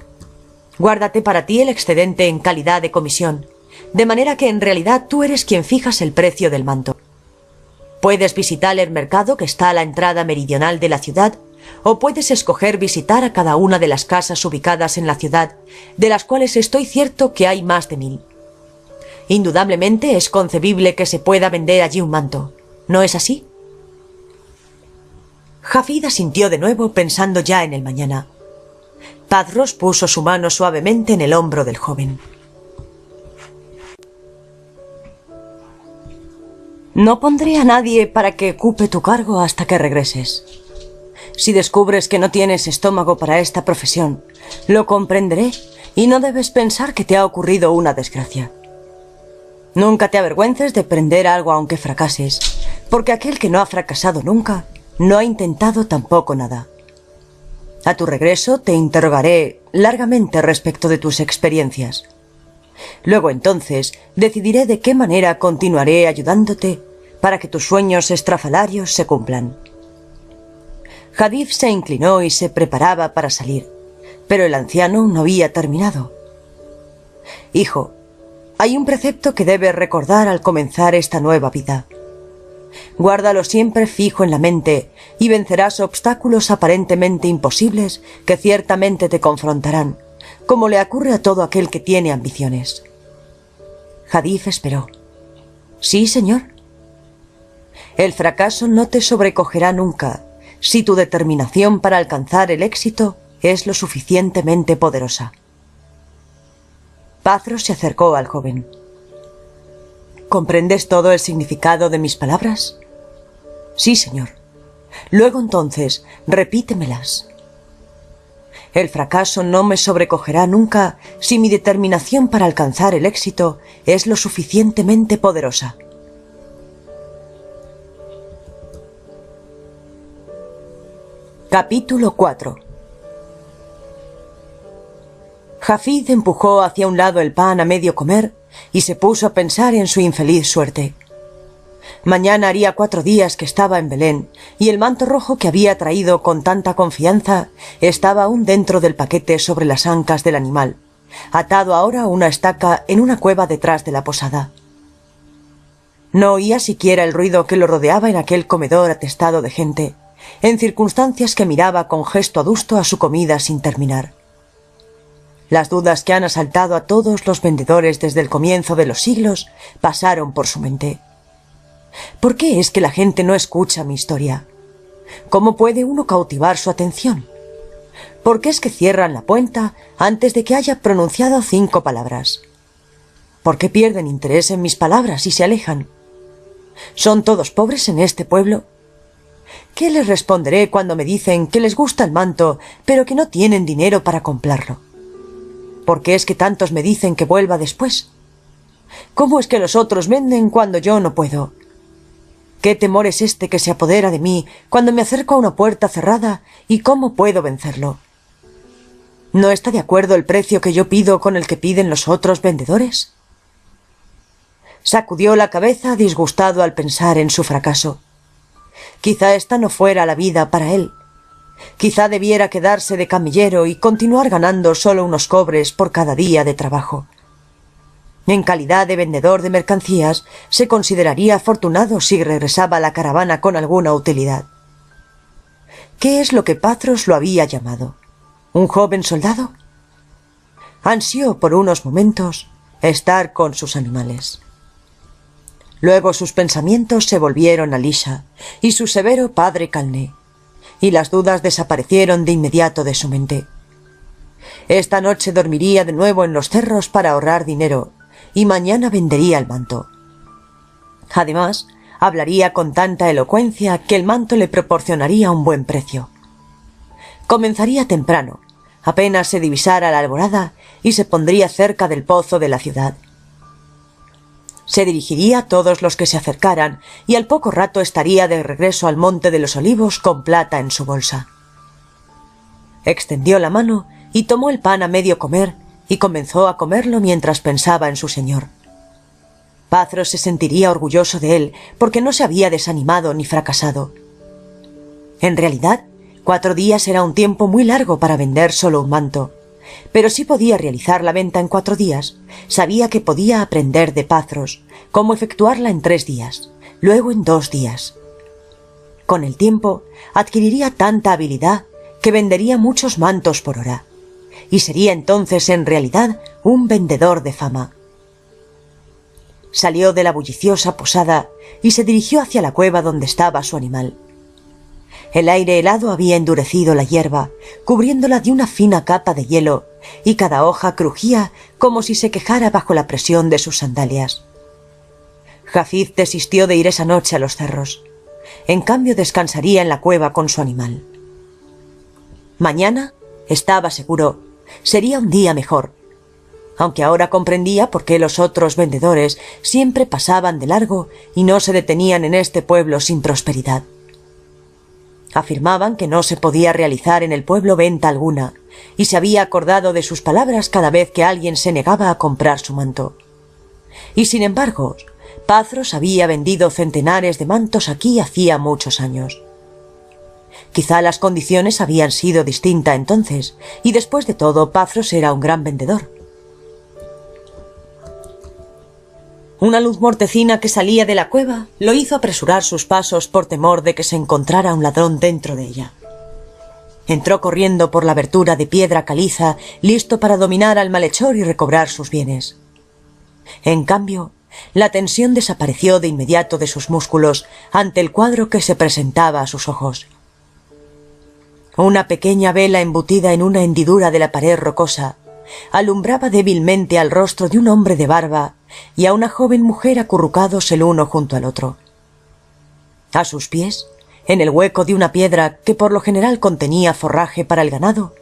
Guárdate para ti el excedente en calidad de comisión, de manera que en realidad tú eres quien fijas el precio del manto. Puedes visitar el mercado que está a la entrada meridional de la ciudad, o puedes escoger visitar a cada una de las casas ubicadas en la ciudad, de las cuales estoy cierto que hay más de 1000. Indudablemente es concebible que se pueda vender allí un manto, ¿no es así? Jafid asintió de nuevo, pensando ya en el mañana. Padros puso su mano suavemente en el hombro del joven. No pondré a nadie para que ocupe tu cargo hasta que regreses. Si descubres que no tienes estómago para esta profesión, lo comprenderé y no debes pensar que te ha ocurrido una desgracia. Nunca te avergüences de emprender algo aunque fracases, porque aquel que no ha fracasado nunca no ha intentado tampoco nada. A tu regreso te interrogaré largamente respecto de tus experiencias. Luego entonces decidiré de qué manera continuaré ayudándote para que tus sueños estrafalarios se cumplan. Jadif se inclinó y se preparaba para salir, pero el anciano no había terminado. Hijo, hay un precepto que debes recordar al comenzar esta nueva vida. Guárdalo siempre fijo en la mente y vencerás obstáculos aparentemente imposibles que ciertamente te confrontarán, como le ocurre a todo aquel que tiene ambiciones. Jadif esperó. Sí, señor. El fracaso no te sobrecogerá nunca si tu determinación para alcanzar el éxito es lo suficientemente poderosa. Pazros se acercó al joven. ¿Comprendes todo el significado de mis palabras? Sí, señor. Luego entonces, repítemelas. El fracaso no me sobrecogerá nunca si mi determinación para alcanzar el éxito es lo suficientemente poderosa. Capítulo 4. Jafid empujó hacia un lado el pan a medio comer y se puso a pensar en su infeliz suerte. Mañana haría 4 días que estaba en Belén, y el manto rojo que había traído con tanta confianza estaba aún dentro del paquete sobre las ancas del animal, atado ahora a una estaca en una cueva detrás de la posada. No oía siquiera el ruido que lo rodeaba en aquel comedor atestado de gente, en circunstancias que miraba con gesto adusto a su comida sin terminar. Las dudas que han asaltado a todos los vendedores desde el comienzo de los siglos pasaron por su mente. ¿Por qué es que la gente no escucha mi historia? ¿Cómo puede uno cautivar su atención? ¿Por qué es que cierran la puerta antes de que haya pronunciado 5 palabras? ¿Por qué pierden interés en mis palabras y se alejan? ¿Son todos pobres en este pueblo? ¿Qué les responderé cuando me dicen que les gusta el manto, pero que no tienen dinero para comprarlo? ¿Por qué es que tantos me dicen que vuelva después? ¿Cómo es que los otros venden cuando yo no puedo? ¿Qué temor es este que se apodera de mí cuando me acerco a una puerta cerrada y cómo puedo vencerlo? ¿No está de acuerdo el precio que yo pido con el que piden los otros vendedores? Sacudió la cabeza disgustado al pensar en su fracaso. Quizá esta no fuera la vida para él. Quizá debiera quedarse de camillero y continuar ganando solo unos cobres por cada día de trabajo. En calidad de vendedor de mercancías, se consideraría afortunado si regresaba a la caravana con alguna utilidad. ¿Qué es lo que Patros lo había llamado? ¿Un joven soldado? Ansió por unos momentos estar con sus animales. Luego sus pensamientos se volvieron a Lisha y su severo padre Calné, y las dudas desaparecieron de inmediato de su mente. Esta noche dormiría de nuevo en los cerros para ahorrar dinero, y mañana vendería el manto. Además, hablaría con tanta elocuencia que el manto le proporcionaría un buen precio. Comenzaría temprano, apenas se divisara la alborada, y se pondría cerca del pozo de la ciudad. Se dirigiría a todos los que se acercaran, y al poco rato estaría de regreso al Monte de los Olivos con plata en su bolsa. Extendió la mano y tomó el pan a medio comer, y comenzó a comerlo mientras pensaba en su señor. Patros se sentiría orgulloso de él porque no se había desanimado ni fracasado. En realidad, 4 días era un tiempo muy largo para vender solo un manto, pero si podía realizar la venta en 4 días, sabía que podía aprender de Patros cómo efectuarla en 3 días, luego en 2 días. Con el tiempo, adquiriría tanta habilidad que vendería muchos mantos por hora, y sería entonces en realidad un vendedor de fama. Salió de la bulliciosa posada y se dirigió hacia la cueva donde estaba su animal. El aire helado había endurecido la hierba, cubriéndola de una fina capa de hielo, y cada hoja crujía como si se quejara bajo la presión de sus sandalias. Jafid desistió de ir esa noche a los cerros. En cambio, descansaría en la cueva con su animal. Mañana, estaba seguro, sería un día mejor, aunque ahora comprendía por qué los otros vendedores siempre pasaban de largo y no se detenían en este pueblo sin prosperidad. Afirmaban que no se podía realizar en el pueblo venta alguna, y se había acordado de sus palabras cada vez que alguien se negaba a comprar su manto. Y sin embargo, Patros había vendido centenares de mantos aquí hacía muchos años. Quizá las condiciones habían sido distintas entonces, y después de todo Patros era un gran vendedor. Una luz mortecina que salía de la cueva lo hizo apresurar sus pasos por temor de que se encontrara un ladrón dentro de ella. Entró corriendo por la abertura de piedra caliza, listo para dominar al malhechor y recobrar sus bienes. En cambio, la tensión desapareció de inmediato de sus músculos ante el cuadro que se presentaba a sus ojos. Una pequeña vela embutida en una hendidura de la pared rocosa alumbraba débilmente al rostro de un hombre de barba y a una joven mujer acurrucados el uno junto al otro. A sus pies, en el hueco de una piedra que por lo general contenía forraje para el ganado,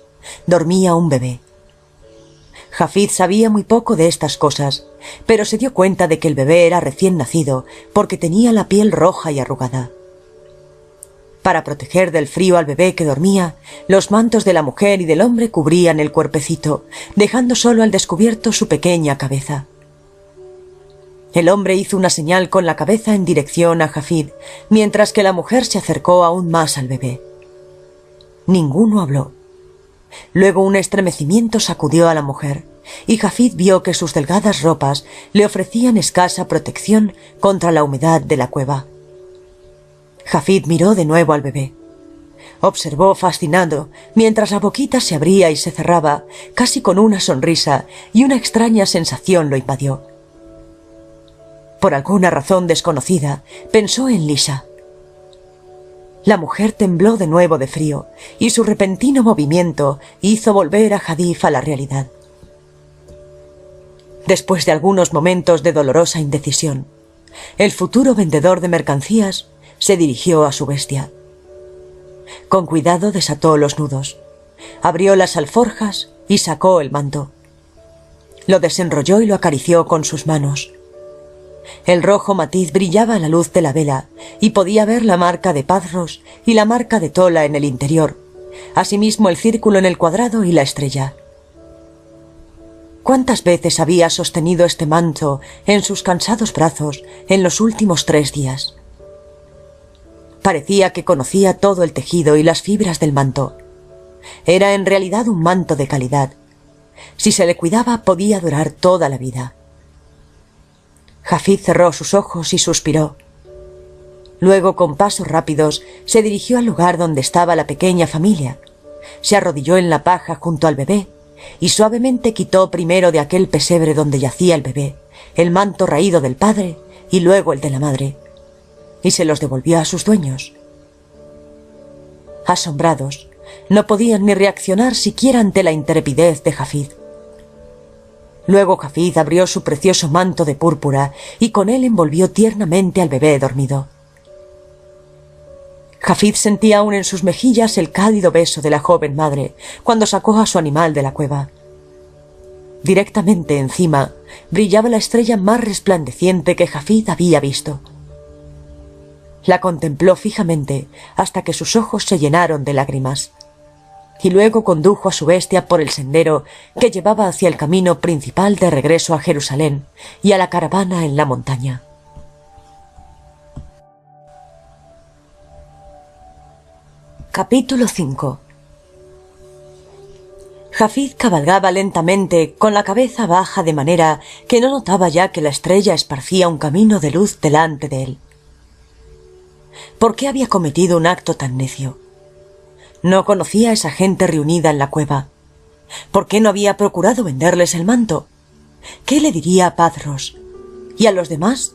dormía un bebé. Jafid sabía muy poco de estas cosas, pero se dio cuenta de que el bebé era recién nacido porque tenía la piel roja y arrugada. Para proteger del frío al bebé que dormía, los mantos de la mujer y del hombre cubrían el cuerpecito, dejando solo al descubierto su pequeña cabeza. El hombre hizo una señal con la cabeza en dirección a Jafid, mientras que la mujer se acercó aún más al bebé. Ninguno habló. Luego un estremecimiento sacudió a la mujer, y Jafid vio que sus delgadas ropas le ofrecían escasa protección contra la humedad de la cueva. Jafid miró de nuevo al bebé. Observó fascinado mientras la boquita se abría y se cerraba, casi con una sonrisa, y una extraña sensación lo invadió. Por alguna razón desconocida, pensó en Lisha. La mujer tembló de nuevo de frío, y su repentino movimiento hizo volver a Jadif a la realidad. Después de algunos momentos de dolorosa indecisión, el futuro vendedor de mercancías se dirigió a su bestia. Con cuidado desató los nudos, abrió las alforjas y sacó el manto. Lo desenrolló y lo acarició con sus manos. El rojo matiz brillaba a la luz de la vela y podía ver la marca de Pazros y la marca de Tola en el interior, asimismo el círculo en el cuadrado y la estrella. ¿Cuántas veces había sostenido este manto en sus cansados brazos en los últimos 3 días? Parecía que conocía todo el tejido y las fibras del manto. Era en realidad un manto de calidad. Si se le cuidaba, podía durar toda la vida. Hafid cerró sus ojos y suspiró. Luego, con pasos rápidos, se dirigió al lugar donde estaba la pequeña familia. Se arrodilló en la paja junto al bebé y suavemente quitó primero de aquel pesebre donde yacía el bebé el manto raído del padre y luego el de la madre, y se los devolvió a sus dueños. Asombrados, no podían ni reaccionar siquiera ante la intrepidez de Hafid. Luego Hafid abrió su precioso manto de púrpura y con él envolvió tiernamente al bebé dormido. Hafid sentía aún en sus mejillas el cálido beso de la joven madre cuando sacó a su animal de la cueva. Directamente encima brillaba la estrella más resplandeciente que Hafid había visto. La contempló fijamente hasta que sus ojos se llenaron de lágrimas, y luego condujo a su bestia por el sendero que llevaba hacia el camino principal de regreso a Jerusalén y a la caravana en la montaña. Capítulo 5. Hafid cabalgaba lentamente con la cabeza baja de manera que no notaba ya que la estrella esparcía un camino de luz delante de él. ¿Por qué había cometido un acto tan necio? No conocía a esa gente reunida en la cueva. ¿Por qué no había procurado venderles el manto? ¿Qué le diría a Pazros? ¿Y a los demás?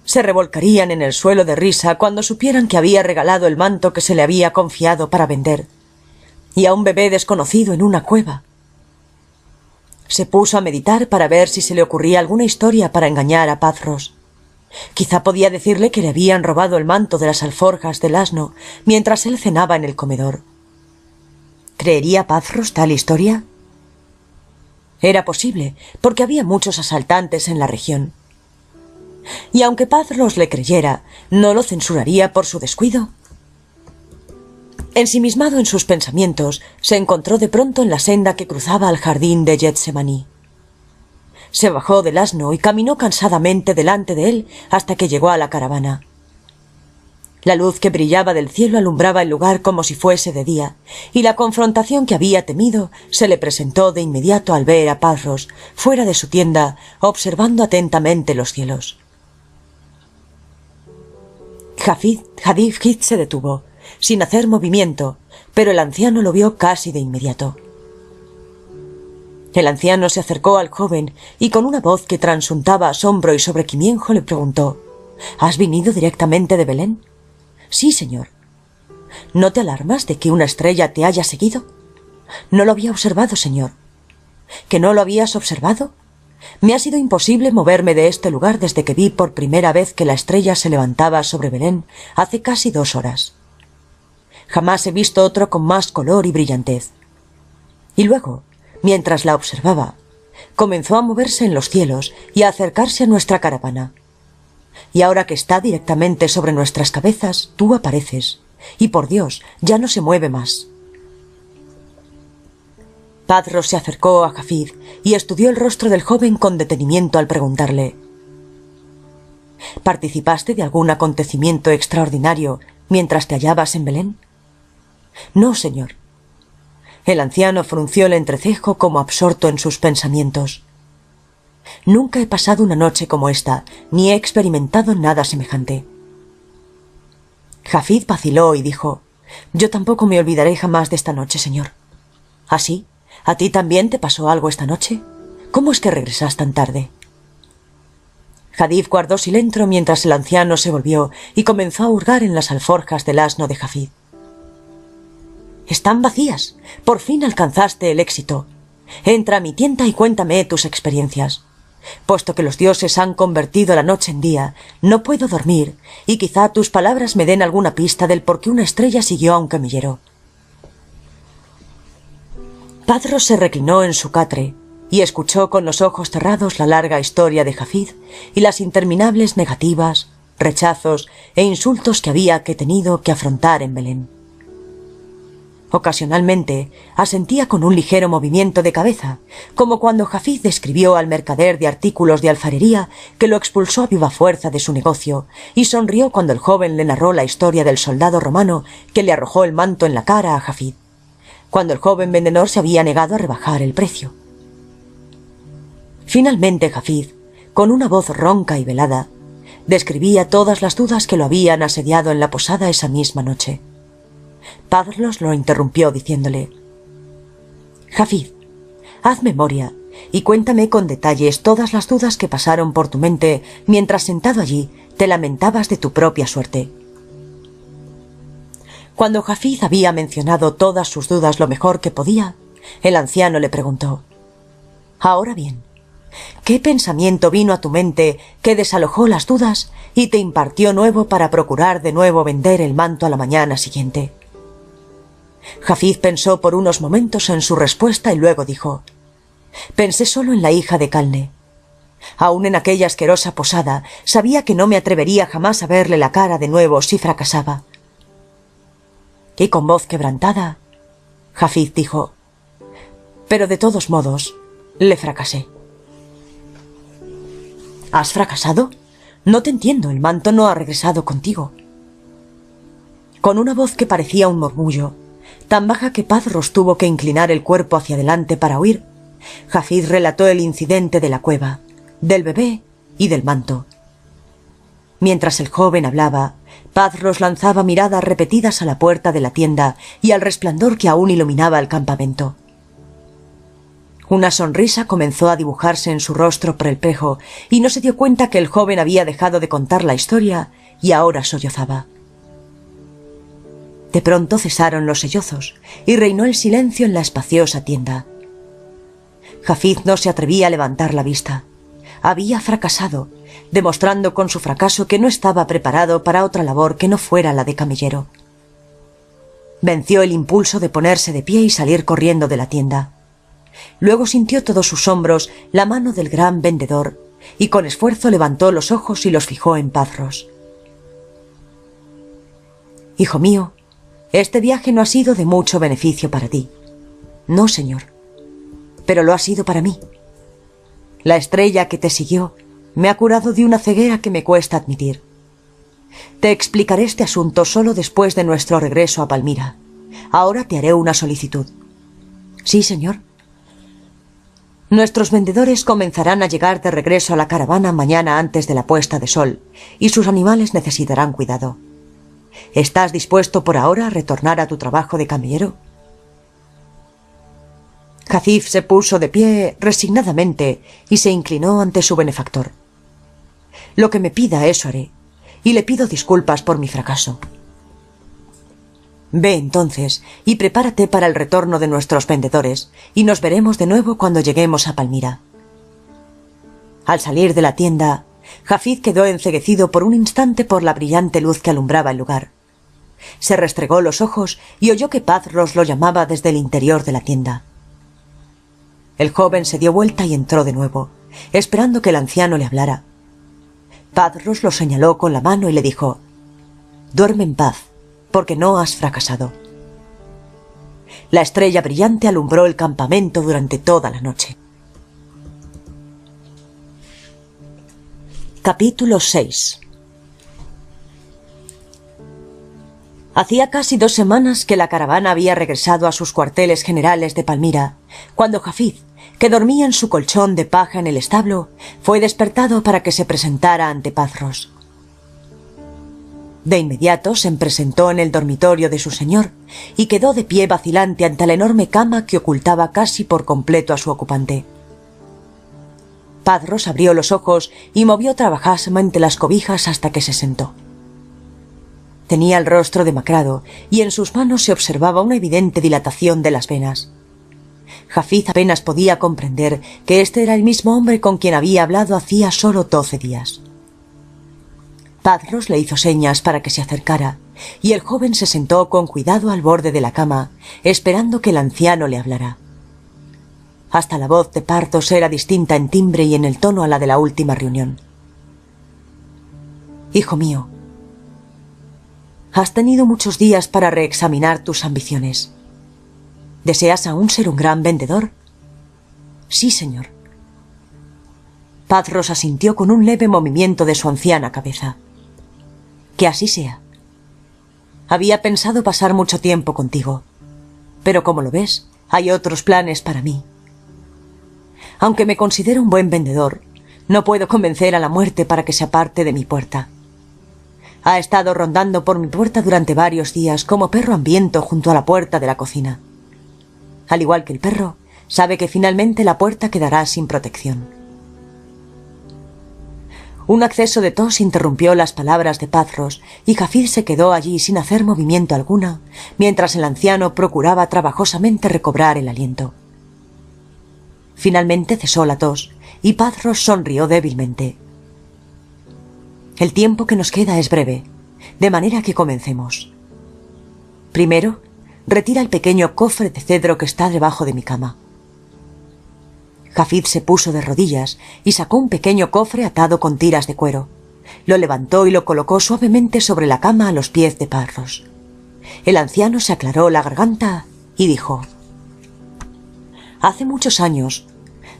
Se revolcarían en el suelo de risa cuando supieran que había regalado el manto que se le había confiado para vender, y a un bebé desconocido en una cueva. Se puso a meditar para ver si se le ocurría alguna historia para engañar a Pazros. Quizá podía decirle que le habían robado el manto de las alforjas del asno mientras él cenaba en el comedor. ¿Creería Pazros tal historia? Era posible, porque había muchos asaltantes en la región. Y aunque Pazros le creyera, ¿no lo censuraría por su descuido? Ensimismado en sus pensamientos, se encontró de pronto en la senda que cruzaba al jardín de Getsemaní. Se bajó del asno y caminó cansadamente delante de él hasta que llegó a la caravana. La luz que brillaba del cielo alumbraba el lugar como si fuese de día, y la confrontación que había temido se le presentó de inmediato al ver a Pazros fuera de su tienda, observando atentamente los cielos. Hafid se detuvo, sin hacer movimiento, pero el anciano lo vio casi de inmediato. El anciano se acercó al joven y con una voz que transuntaba asombro y sobrequimienjo le preguntó: ¿Has venido directamente de Belén? Sí, señor. ¿No te alarmas de que una estrella te haya seguido? No lo había observado, señor. ¿Que no lo habías observado? Me ha sido imposible moverme de este lugar desde que vi por primera vez que la estrella se levantaba sobre Belén hace casi 2 horas. Jamás he visto otro con más color y brillantez. Y luego, mientras la observaba, comenzó a moverse en los cielos y a acercarse a nuestra caravana. Y ahora que está directamente sobre nuestras cabezas, tú apareces, y por Dios, ya no se mueve más. Pazros se acercó a Hafid y estudió el rostro del joven con detenimiento al preguntarle: ¿Participaste de algún acontecimiento extraordinario mientras te hallabas en Belén? No, señor. El anciano frunció el entrecejo como absorto en sus pensamientos. Nunca he pasado una noche como esta, ni he experimentado nada semejante. Hafid vaciló y dijo: Yo tampoco me olvidaré jamás de esta noche, señor. ¿Ah, sí? ¿A ti también te pasó algo esta noche? ¿Cómo es que regresas tan tarde? Hafid guardó silencio mientras el anciano se volvió y comenzó a hurgar en las alforjas del asno de Hafid. Están vacías. Por fin alcanzaste el éxito. Entra a mi tienda y cuéntame tus experiencias. Puesto que los dioses han convertido la noche en día, no puedo dormir, y quizá tus palabras me den alguna pista del por qué una estrella siguió a un camillero. Pazros se reclinó en su catre, y escuchó con los ojos cerrados la larga historia de Hafid y las interminables negativas, rechazos e insultos que había tenido que afrontar en Belén. Ocasionalmente asentía con un ligero movimiento de cabeza, como cuando Hafid describió al mercader de artículos de alfarería que lo expulsó a viva fuerza de su negocio, y sonrió cuando el joven le narró la historia del soldado romano que le arrojó el manto en la cara a Hafid, cuando el joven vendedor se había negado a rebajar el precio. Finalmente Hafid, con una voz ronca y velada, describía todas las dudas que lo habían asediado en la posada esa misma noche. Pazros lo interrumpió diciéndole: «Hafid, haz memoria y cuéntame con detalles todas las dudas que pasaron por tu mente mientras sentado allí te lamentabas de tu propia suerte». Cuando Hafid había mencionado todas sus dudas lo mejor que podía, el anciano le preguntó: «Ahora bien, ¿qué pensamiento vino a tu mente que desalojó las dudas y te impartió nuevo para procurar de nuevo vender el manto a la mañana siguiente?» Hafid pensó por unos momentos en su respuesta y luego dijo: «Pensé solo en la hija de Calne. Aún en aquella asquerosa posada sabía que no me atrevería jamás a verle la cara de nuevo si fracasaba». Y con voz quebrantada, Hafid dijo: «Pero de todos modos, le fracasé». «¿Has fracasado? No te entiendo, el manto no ha regresado contigo». Con una voz que parecía un murmullo, tan baja que Pazros tuvo que inclinar el cuerpo hacia adelante para oír, Hafid relató el incidente de la cueva, del bebé y del manto. Mientras el joven hablaba, Pazros lanzaba miradas repetidas a la puerta de la tienda y al resplandor que aún iluminaba el campamento. Una sonrisa comenzó a dibujarse en su rostro por el espejo y no se dio cuenta que el joven había dejado de contar la historia y ahora sollozaba. De pronto cesaron los sollozos y reinó el silencio en la espaciosa tienda. Hafid no se atrevía a levantar la vista. Había fracasado, demostrando con su fracaso que no estaba preparado para otra labor que no fuera la de camellero. Venció el impulso de ponerse de pie y salir corriendo de la tienda. Luego sintió todos sus hombros la mano del gran vendedor y con esfuerzo levantó los ojos y los fijó en Pazros. «Hijo mío, este viaje no ha sido de mucho beneficio para ti». «No, señor, pero lo ha sido para mí. La estrella que te siguió me ha curado de una ceguera que me cuesta admitir. Te explicaré este asunto solo después de nuestro regreso a Palmira. Ahora te haré una solicitud». «Sí, señor». «Nuestros vendedores comenzarán a llegar de regreso a la caravana mañana antes de la puesta de sol, y sus animales necesitarán cuidado. ¿Estás dispuesto por ahora a retornar a tu trabajo de camellero?» Hafid se puso de pie resignadamente y se inclinó ante su benefactor. «Lo que me pida, eso haré, y le pido disculpas por mi fracaso». «Ve entonces y prepárate para el retorno de nuestros vendedores, y nos veremos de nuevo cuando lleguemos a Palmira». Al salir de la tienda, Hafid quedó enceguecido por un instante por la brillante luz que alumbraba el lugar. Se restregó los ojos y oyó que Pazros lo llamaba desde el interior de la tienda. El joven se dio vuelta y entró de nuevo, esperando que el anciano le hablara. Pazros lo señaló con la mano y le dijo: «Duerme en paz, porque no has fracasado». La estrella brillante alumbró el campamento durante toda la noche. Capítulo 6. Hacía casi 2 semanas que la caravana había regresado a sus cuarteles generales de Palmira, cuando Hafid, que dormía en su colchón de paja en el establo, fue despertado para que se presentara ante Pazros. De inmediato se presentó en el dormitorio de su señor y quedó de pie vacilante ante la enorme cama que ocultaba casi por completo a su ocupante. Pazros abrió los ojos y movió trabajosamente las cobijas hasta que se sentó. Tenía el rostro demacrado y en sus manos se observaba una evidente dilatación de las venas. Hafid apenas podía comprender que este era el mismo hombre con quien había hablado hacía solo 12 días. Pazros le hizo señas para que se acercara, y el joven se sentó con cuidado al borde de la cama, esperando que el anciano le hablara. Hasta la voz de Pardos era distinta en timbre y en el tono a la de la última reunión. Hijo mío, has tenido muchos días para reexaminar tus ambiciones. ¿Deseas aún ser un gran vendedor? Sí, señor. Pardos asintió con un leve movimiento de su anciana cabeza. Que así sea. Había pensado pasar mucho tiempo contigo, pero como lo ves, hay otros planes para mí. Aunque me considero un buen vendedor, no puedo convencer a la muerte para que se aparte de mi puerta. Ha estado rondando por mi puerta durante varios días como perro hambriento junto a la puerta de la cocina. Al igual que el perro, sabe que finalmente la puerta quedará sin protección. Un acceso de tos interrumpió las palabras de Pardos y Jafid se quedó allí sin hacer movimiento alguno, mientras el anciano procuraba trabajosamente recobrar el aliento. Finalmente cesó la tos y Pardos sonrió débilmente. El tiempo que nos queda es breve, de manera que comencemos. Primero, retira el pequeño cofre de cedro que está debajo de mi cama. Jafid se puso de rodillas y sacó un pequeño cofre atado con tiras de cuero. Lo levantó y lo colocó suavemente sobre la cama a los pies de Pardos. El anciano se aclaró la garganta y dijo: Hace muchos años,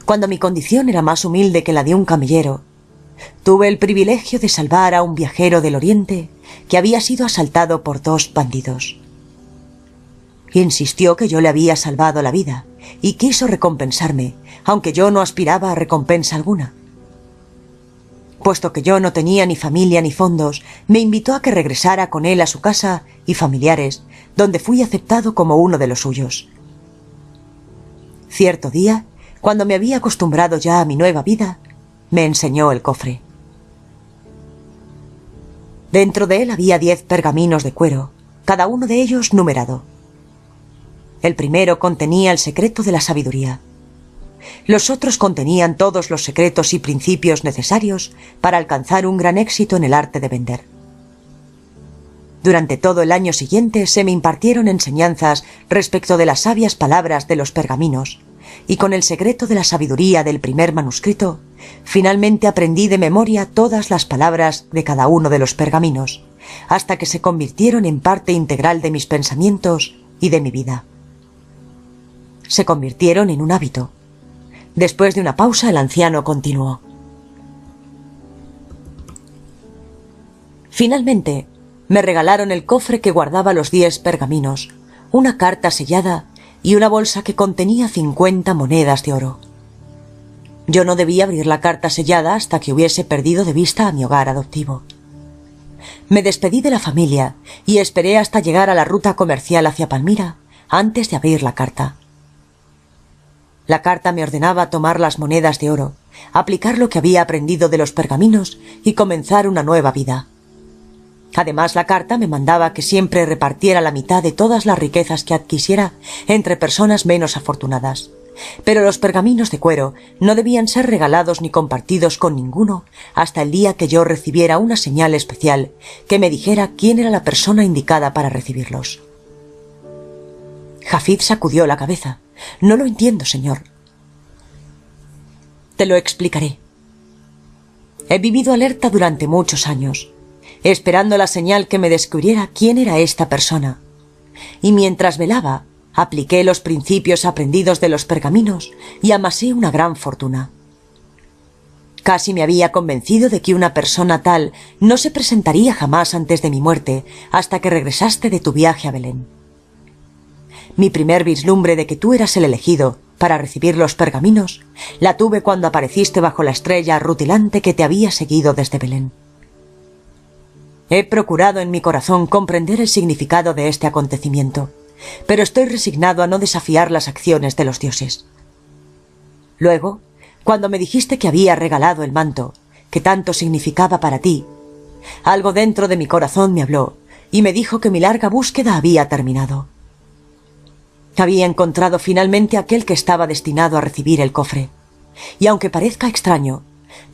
cuando mi condición era más humilde que la de un camellero, tuve el privilegio de salvar a un viajero del Oriente que había sido asaltado por 2 bandidos. Insistió que yo le había salvado la vida y quiso recompensarme, aunque yo no aspiraba a recompensa alguna. Puesto que yo no tenía ni familia ni fondos, me invitó a que regresara con él a su casa y familiares, donde fui aceptado como uno de los suyos. Cierto día, cuando me había acostumbrado ya a mi nueva vida, me enseñó el cofre. Dentro de él había 10 pergaminos de cuero, cada uno de ellos numerado. El primero contenía el secreto de la sabiduría. Los otros contenían todos los secretos y principios necesarios para alcanzar un gran éxito en el arte de vender. Durante todo el año siguiente se me impartieron enseñanzas respecto de las sabias palabras de los pergaminos, y con el secreto de la sabiduría del primer manuscrito, finalmente aprendí de memoria todas las palabras de cada uno de los pergaminos, hasta que se convirtieron en parte integral de mis pensamientos y de mi vida. Se convirtieron en un hábito. Después de una pausa, el anciano continuó: Finalmente, me regalaron el cofre que guardaba los 10 pergaminos, una carta sellada y una bolsa que contenía 50 monedas de oro. Yo no debía abrir la carta sellada hasta que hubiese perdido de vista a mi hogar adoptivo. Me despedí de la familia y esperé hasta llegar a la ruta comercial hacia Palmira antes de abrir la carta. La carta me ordenaba tomar las monedas de oro, aplicar lo que había aprendido de los pergaminos y comenzar una nueva vida. Además, la carta me mandaba que siempre repartiera la mitad de todas las riquezas que adquisiera entre personas menos afortunadas. Pero los pergaminos de cuero no debían ser regalados ni compartidos con ninguno hasta el día que yo recibiera una señal especial que me dijera quién era la persona indicada para recibirlos. Jafid sacudió la cabeza. No lo entiendo, señor. Te lo explicaré. He vivido alerta durante muchos años, esperando la señal que me descubriera quién era esta persona. Y mientras velaba, apliqué los principios aprendidos de los pergaminos y amasé una gran fortuna. Casi me había convencido de que una persona tal no se presentaría jamás antes de mi muerte hasta que regresaste de tu viaje a Belén. Mi primer vislumbre de que tú eras el elegido para recibir los pergaminos la tuve cuando apareciste bajo la estrella rutilante que te había seguido desde Belén. He procurado en mi corazón comprender el significado de este acontecimiento, pero estoy resignado a no desafiar las acciones de los dioses. Luego, cuando me dijiste que había regalado el manto, que tanto significaba para ti, algo dentro de mi corazón me habló y me dijo que mi larga búsqueda había terminado. Había encontrado finalmente aquel que estaba destinado a recibir el cofre, y aunque parezca extraño,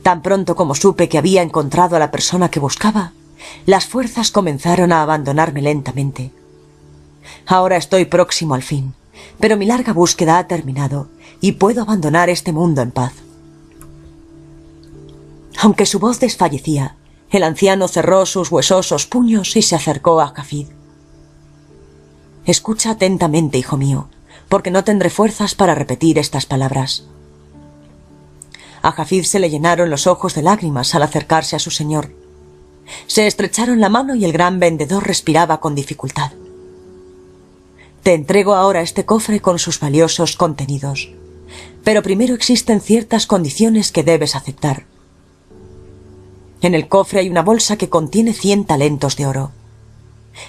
tan pronto como supe que había encontrado a la persona que buscaba, las fuerzas comenzaron a abandonarme lentamente. Ahora estoy próximo al fin, pero mi larga búsqueda ha terminado, y puedo abandonar este mundo en paz». Aunque su voz desfallecía, el anciano cerró sus huesosos puños y se acercó a Jafid. «Escucha atentamente, hijo mío, porque no tendré fuerzas para repetir estas palabras». A Jafid se le llenaron los ojos de lágrimas al acercarse a su señor. Se estrecharon la mano y el gran vendedor respiraba con dificultad. «Te entrego ahora este cofre con sus valiosos contenidos. Pero primero existen ciertas condiciones que debes aceptar. En el cofre hay una bolsa que contiene 100 talentos de oro.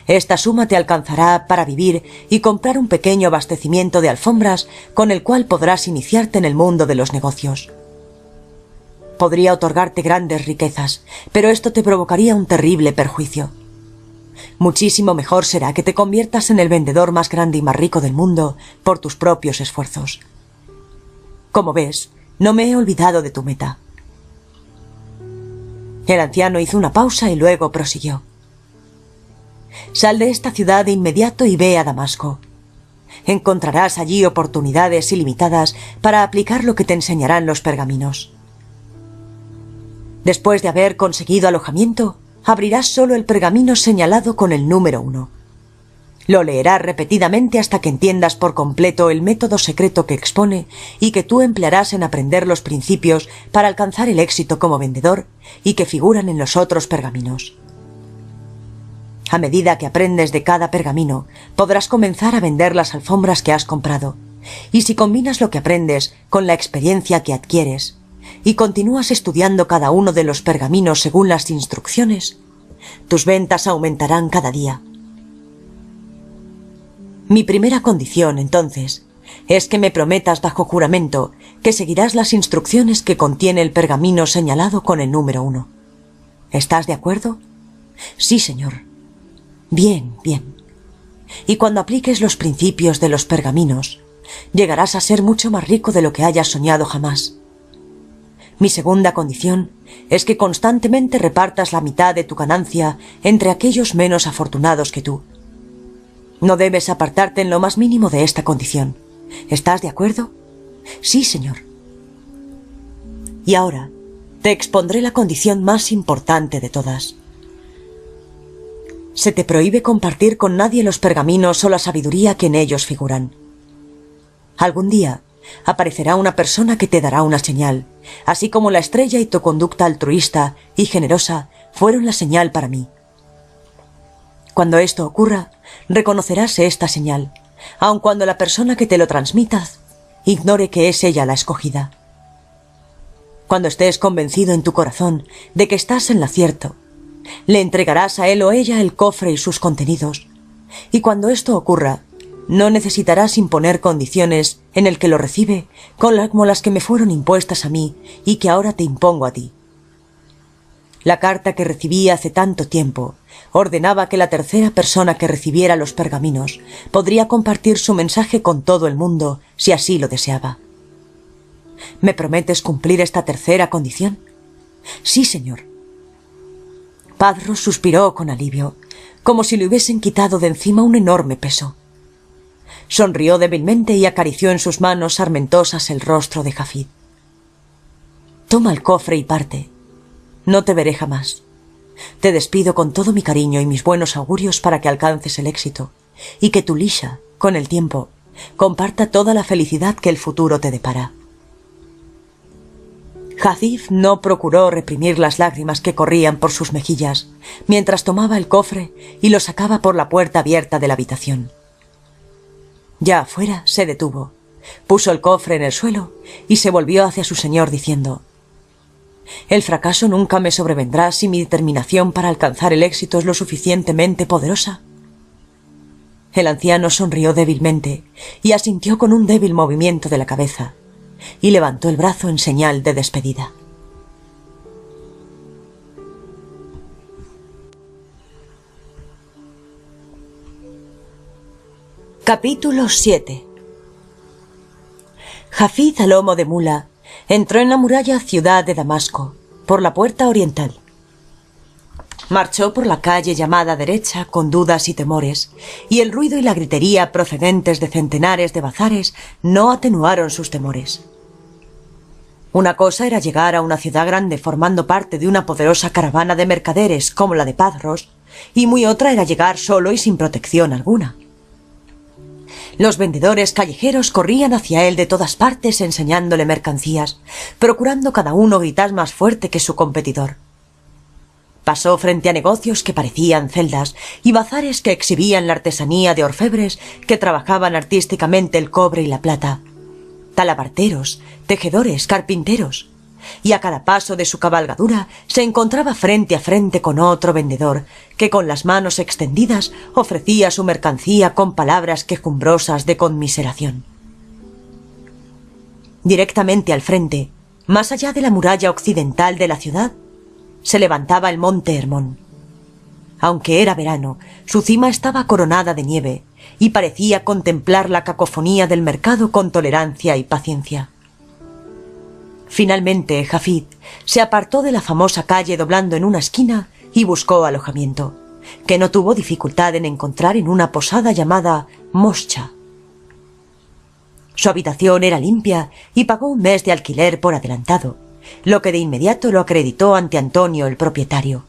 Esta suma te alcanzará para vivir y comprar un pequeño abastecimiento de alfombras con el cual podrás iniciarte en el mundo de los negocios. Podría otorgarte grandes riquezas, pero esto te provocaría un terrible perjuicio. Muchísimo mejor será que te conviertas en el vendedor más grande y más rico del mundo por tus propios esfuerzos. Como ves, no me he olvidado de tu meta». El anciano hizo una pausa y luego prosiguió. «Sal de esta ciudad de inmediato y ve a Damasco. Encontrarás allí oportunidades ilimitadas para aplicar lo que te enseñarán los pergaminos. Después de haber conseguido alojamiento, abrirás solo el pergamino señalado con el número 1. Lo leerás repetidamente hasta que entiendas por completo el método secreto que expone y que tú emplearás en aprender los principios para alcanzar el éxito como vendedor y que figuran en los otros pergaminos. A medida que aprendes de cada pergamino, podrás comenzar a vender las alfombras que has comprado, y si combinas lo que aprendes con la experiencia que adquieres y continúas estudiando cada uno de los pergaminos según las instrucciones, tus ventas aumentarán cada día. Mi primera condición, entonces, es que me prometas bajo juramento que seguirás las instrucciones que contiene el pergamino señalado con el número 1. ¿Estás de acuerdo?» «Sí, señor». «Bien, bien. Y cuando apliques los principios de los pergaminos, llegarás a ser mucho más rico de lo que hayas soñado jamás. Mi segunda condición es que constantemente repartas la mitad de tu ganancia entre aquellos menos afortunados que tú. No debes apartarte en lo más mínimo de esta condición. ¿Estás de acuerdo?» «Sí, señor». «Y ahora te expondré la condición más importante de todas. Se te prohíbe compartir con nadie los pergaminos o la sabiduría que en ellos figuran. Algún día aparecerá una persona que te dará una señal, así como la estrella y tu conducta altruista y generosa fueron la señal para mí. Cuando esto ocurra, reconocerás esta señal, aun cuando la persona que te lo transmita ignore que es ella la escogida. Cuando estés convencido en tu corazón de que estás en lo cierto, le entregarás a él o ella el cofre y sus contenidos, y cuando esto ocurra, no necesitarás imponer condiciones en el que lo recibe como las que me fueron impuestas a mí y que ahora te impongo a ti. La carta que recibí hace tanto tiempo ordenaba que la tercera persona que recibiera los pergaminos podría compartir su mensaje con todo el mundo si así lo deseaba. ¿Me prometes cumplir esta tercera condición?» «Sí, señor». Padros suspiró con alivio, como si le hubiesen quitado de encima un enorme peso. Sonrió débilmente y acarició en sus manos sarmentosas el rostro de Jafid. «Toma el cofre y parte. No te veré jamás. Te despido con todo mi cariño y mis buenos augurios para que alcances el éxito, y que tu Lisha, con el tiempo, comparta toda la felicidad que el futuro te depara». Jafid no procuró reprimir las lágrimas que corrían por sus mejillas mientras tomaba el cofre y lo sacaba por la puerta abierta de la habitación. Ya afuera se detuvo, puso el cofre en el suelo y se volvió hacia su señor diciendo: «El fracaso nunca me sobrevendrá si mi determinación para alcanzar el éxito es lo suficientemente poderosa». El anciano sonrió débilmente y asintió con un débil movimiento de la cabeza, y levantó el brazo en señal de despedida. Capítulo 7. Jafid, a lomo de mula, entró en la muralla ciudad de Damasco, por la puerta oriental. Marchó por la calle llamada derecha con dudas y temores, y el ruido y la gritería procedentes de centenares de bazares no atenuaron sus temores. Una cosa era llegar a una ciudad grande formando parte de una poderosa caravana de mercaderes como la de Padros, y muy otra era llegar solo y sin protección alguna. Los vendedores callejeros corrían hacia él de todas partes enseñándole mercancías, procurando cada uno gritar más fuerte que su competidor. Pasó frente a negocios que parecían celdas y bazares que exhibían la artesanía de orfebres que trabajaban artísticamente el cobre y la plata, talabarteros, tejedores, carpinteros, y a cada paso de su cabalgadura se encontraba frente a frente con otro vendedor que con las manos extendidas ofrecía su mercancía con palabras quejumbrosas de conmiseración. Directamente al frente, más allá de la muralla occidental de la ciudad, se levantaba el monte Hermón. Aunque era verano, su cima estaba coronada de nieve y parecía contemplar la cacofonía del mercado con tolerancia y paciencia. Finalmente, Jafid se apartó de la famosa calle doblando en una esquina y buscó alojamiento, que no tuvo dificultad en encontrar en una posada llamada Moscha. Su habitación era limpia y pagó un mes de alquiler por adelantado, lo que de inmediato lo acreditó ante Antonio, el propietario.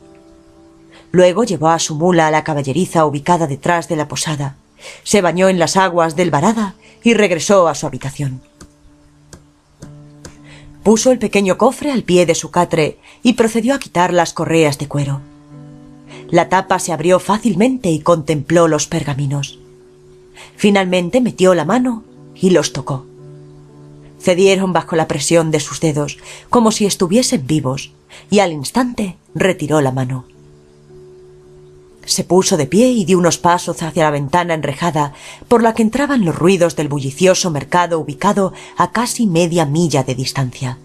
Luego llevó a su mula a la caballeriza ubicada detrás de la posada, se bañó en las aguas del Barada y regresó a su habitación. Puso el pequeño cofre al pie de su catre y procedió a quitar las correas de cuero. La tapa se abrió fácilmente y contempló los pergaminos. Finalmente metió la mano y los tocó. Cedieron bajo la presión de sus dedos, como si estuviesen vivos, y al instante retiró la mano. Se puso de pie y dio unos pasos hacia la ventana enrejada por la que entraban los ruidos del bullicioso mercado ubicado a casi media milla de distancia.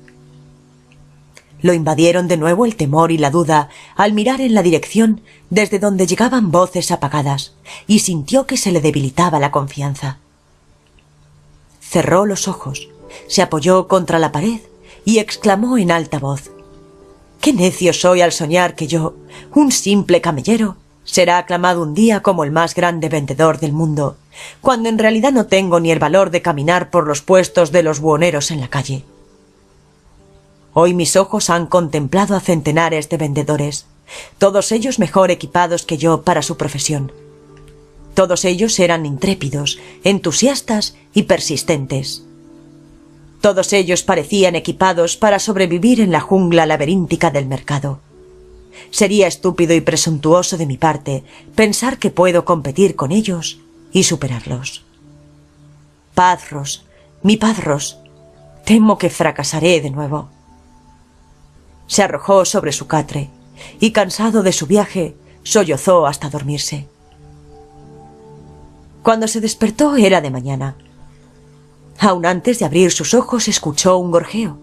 Lo invadieron de nuevo el temor y la duda al mirar en la dirección desde donde llegaban voces apagadas, y sintió que se le debilitaba la confianza. Cerró los ojos, se apoyó contra la pared y exclamó en alta voz: «¡Qué necio soy al soñar que yo, un simple camellero, será aclamado un día como el más grande vendedor del mundo, cuando en realidad no tengo ni el valor de caminar por los puestos de los buhoneros en la calle! Hoy mis ojos han contemplado a centenares de vendedores, todos ellos mejor equipados que yo para su profesión. Todos ellos eran intrépidos, entusiastas y persistentes. Todos ellos parecían equipados para sobrevivir en la jungla laberíntica del mercado. Sería estúpido y presuntuoso de mi parte pensar que puedo competir con ellos y superarlos. Padros, mi Padros, temo que fracasaré de nuevo». Se arrojó sobre su catre y, cansado de su viaje, sollozó hasta dormirse. Cuando se despertó era de mañana. Aun antes de abrir sus ojos escuchó un gorjeo.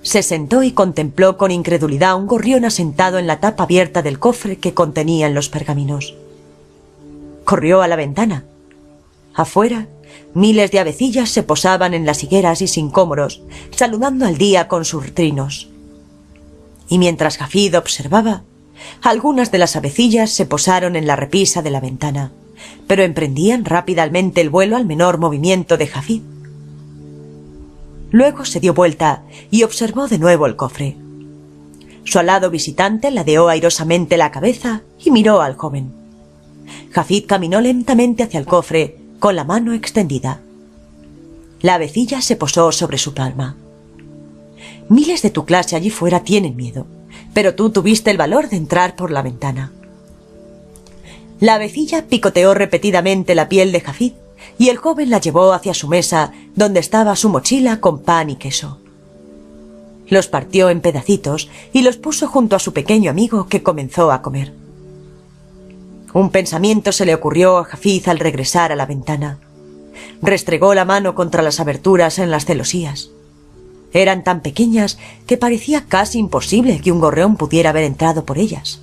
Se sentó y contempló con incredulidad un gorrión asentado en la tapa abierta del cofre que contenían los pergaminos. Corrió a la ventana. Afuera, miles de avecillas se posaban en las higueras y sin cómoros, saludando al día con sus trinos. Y mientras Jafid observaba, algunas de las avecillas se posaron en la repisa de la ventana, pero emprendían rápidamente el vuelo al menor movimiento de Jafid. Luego se dio vuelta y observó de nuevo el cofre. Su alado visitante ladeó airosamente la cabeza y miró al joven. Jafid caminó lentamente hacia el cofre con la mano extendida. La avecilla se posó sobre su palma. «Miles de tu clase allí fuera tienen miedo, pero tú tuviste el valor de entrar por la ventana». La avecilla picoteó repetidamente la piel de Jafid y el joven la llevó hacia su mesa, donde estaba su mochila con pan y queso. Los partió en pedacitos y los puso junto a su pequeño amigo, que comenzó a comer. Un pensamiento se le ocurrió a Jafid al regresar a la ventana. Restregó la mano contra las aberturas en las celosías. Eran tan pequeñas que parecía casi imposible que un gorrión pudiera haber entrado por ellas.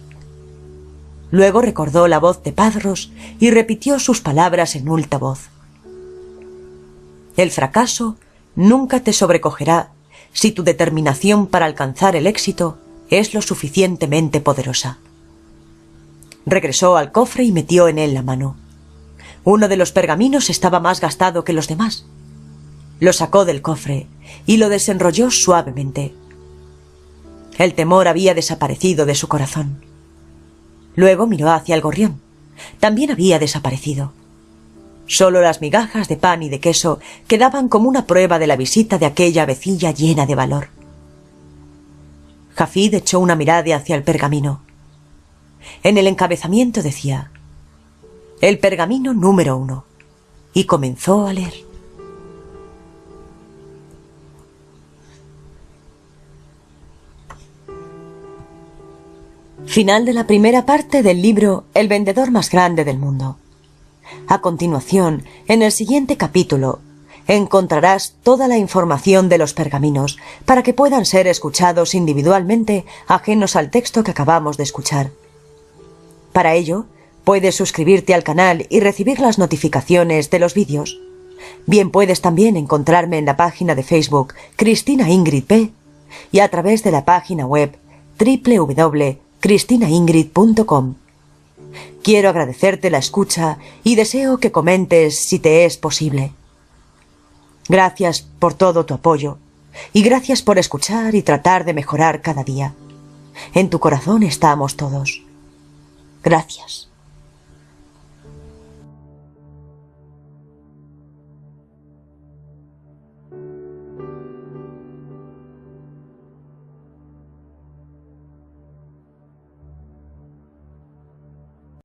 Luego recordó la voz de Padros y repitió sus palabras en alta voz: «El fracaso nunca te sobrecogerá si tu determinación para alcanzar el éxito es lo suficientemente poderosa». Regresó al cofre y metió en él la mano. Uno de los pergaminos estaba más gastado que los demás. Lo sacó del cofre y lo desenrolló suavemente. El temor había desaparecido de su corazón. Luego miró hacia el gorrión. También había desaparecido. Solo las migajas de pan y de queso quedaban como una prueba de la visita de aquella avecilla llena de valor. Jafid echó una mirada hacia el pergamino. En el encabezamiento decía: «El pergamino número 1», y comenzó a leer. Final de la primera parte del libro El vendedor más grande del mundo. A continuación, en el siguiente capítulo, encontrarás toda la información de los pergaminos para que puedan ser escuchados individualmente, ajenos al texto que acabamos de escuchar. Para ello, puedes suscribirte al canal y recibir las notificaciones de los vídeos. Bien puedes también encontrarme en la página de Facebook Cristina Ingrid P. y a través de la página web www.cristinaingrid.com. Quiero agradecerte la escucha y deseo que comentes si te es posible. Gracias por todo tu apoyo y gracias por escuchar y tratar de mejorar cada día. En tu corazón estamos todos. Gracias.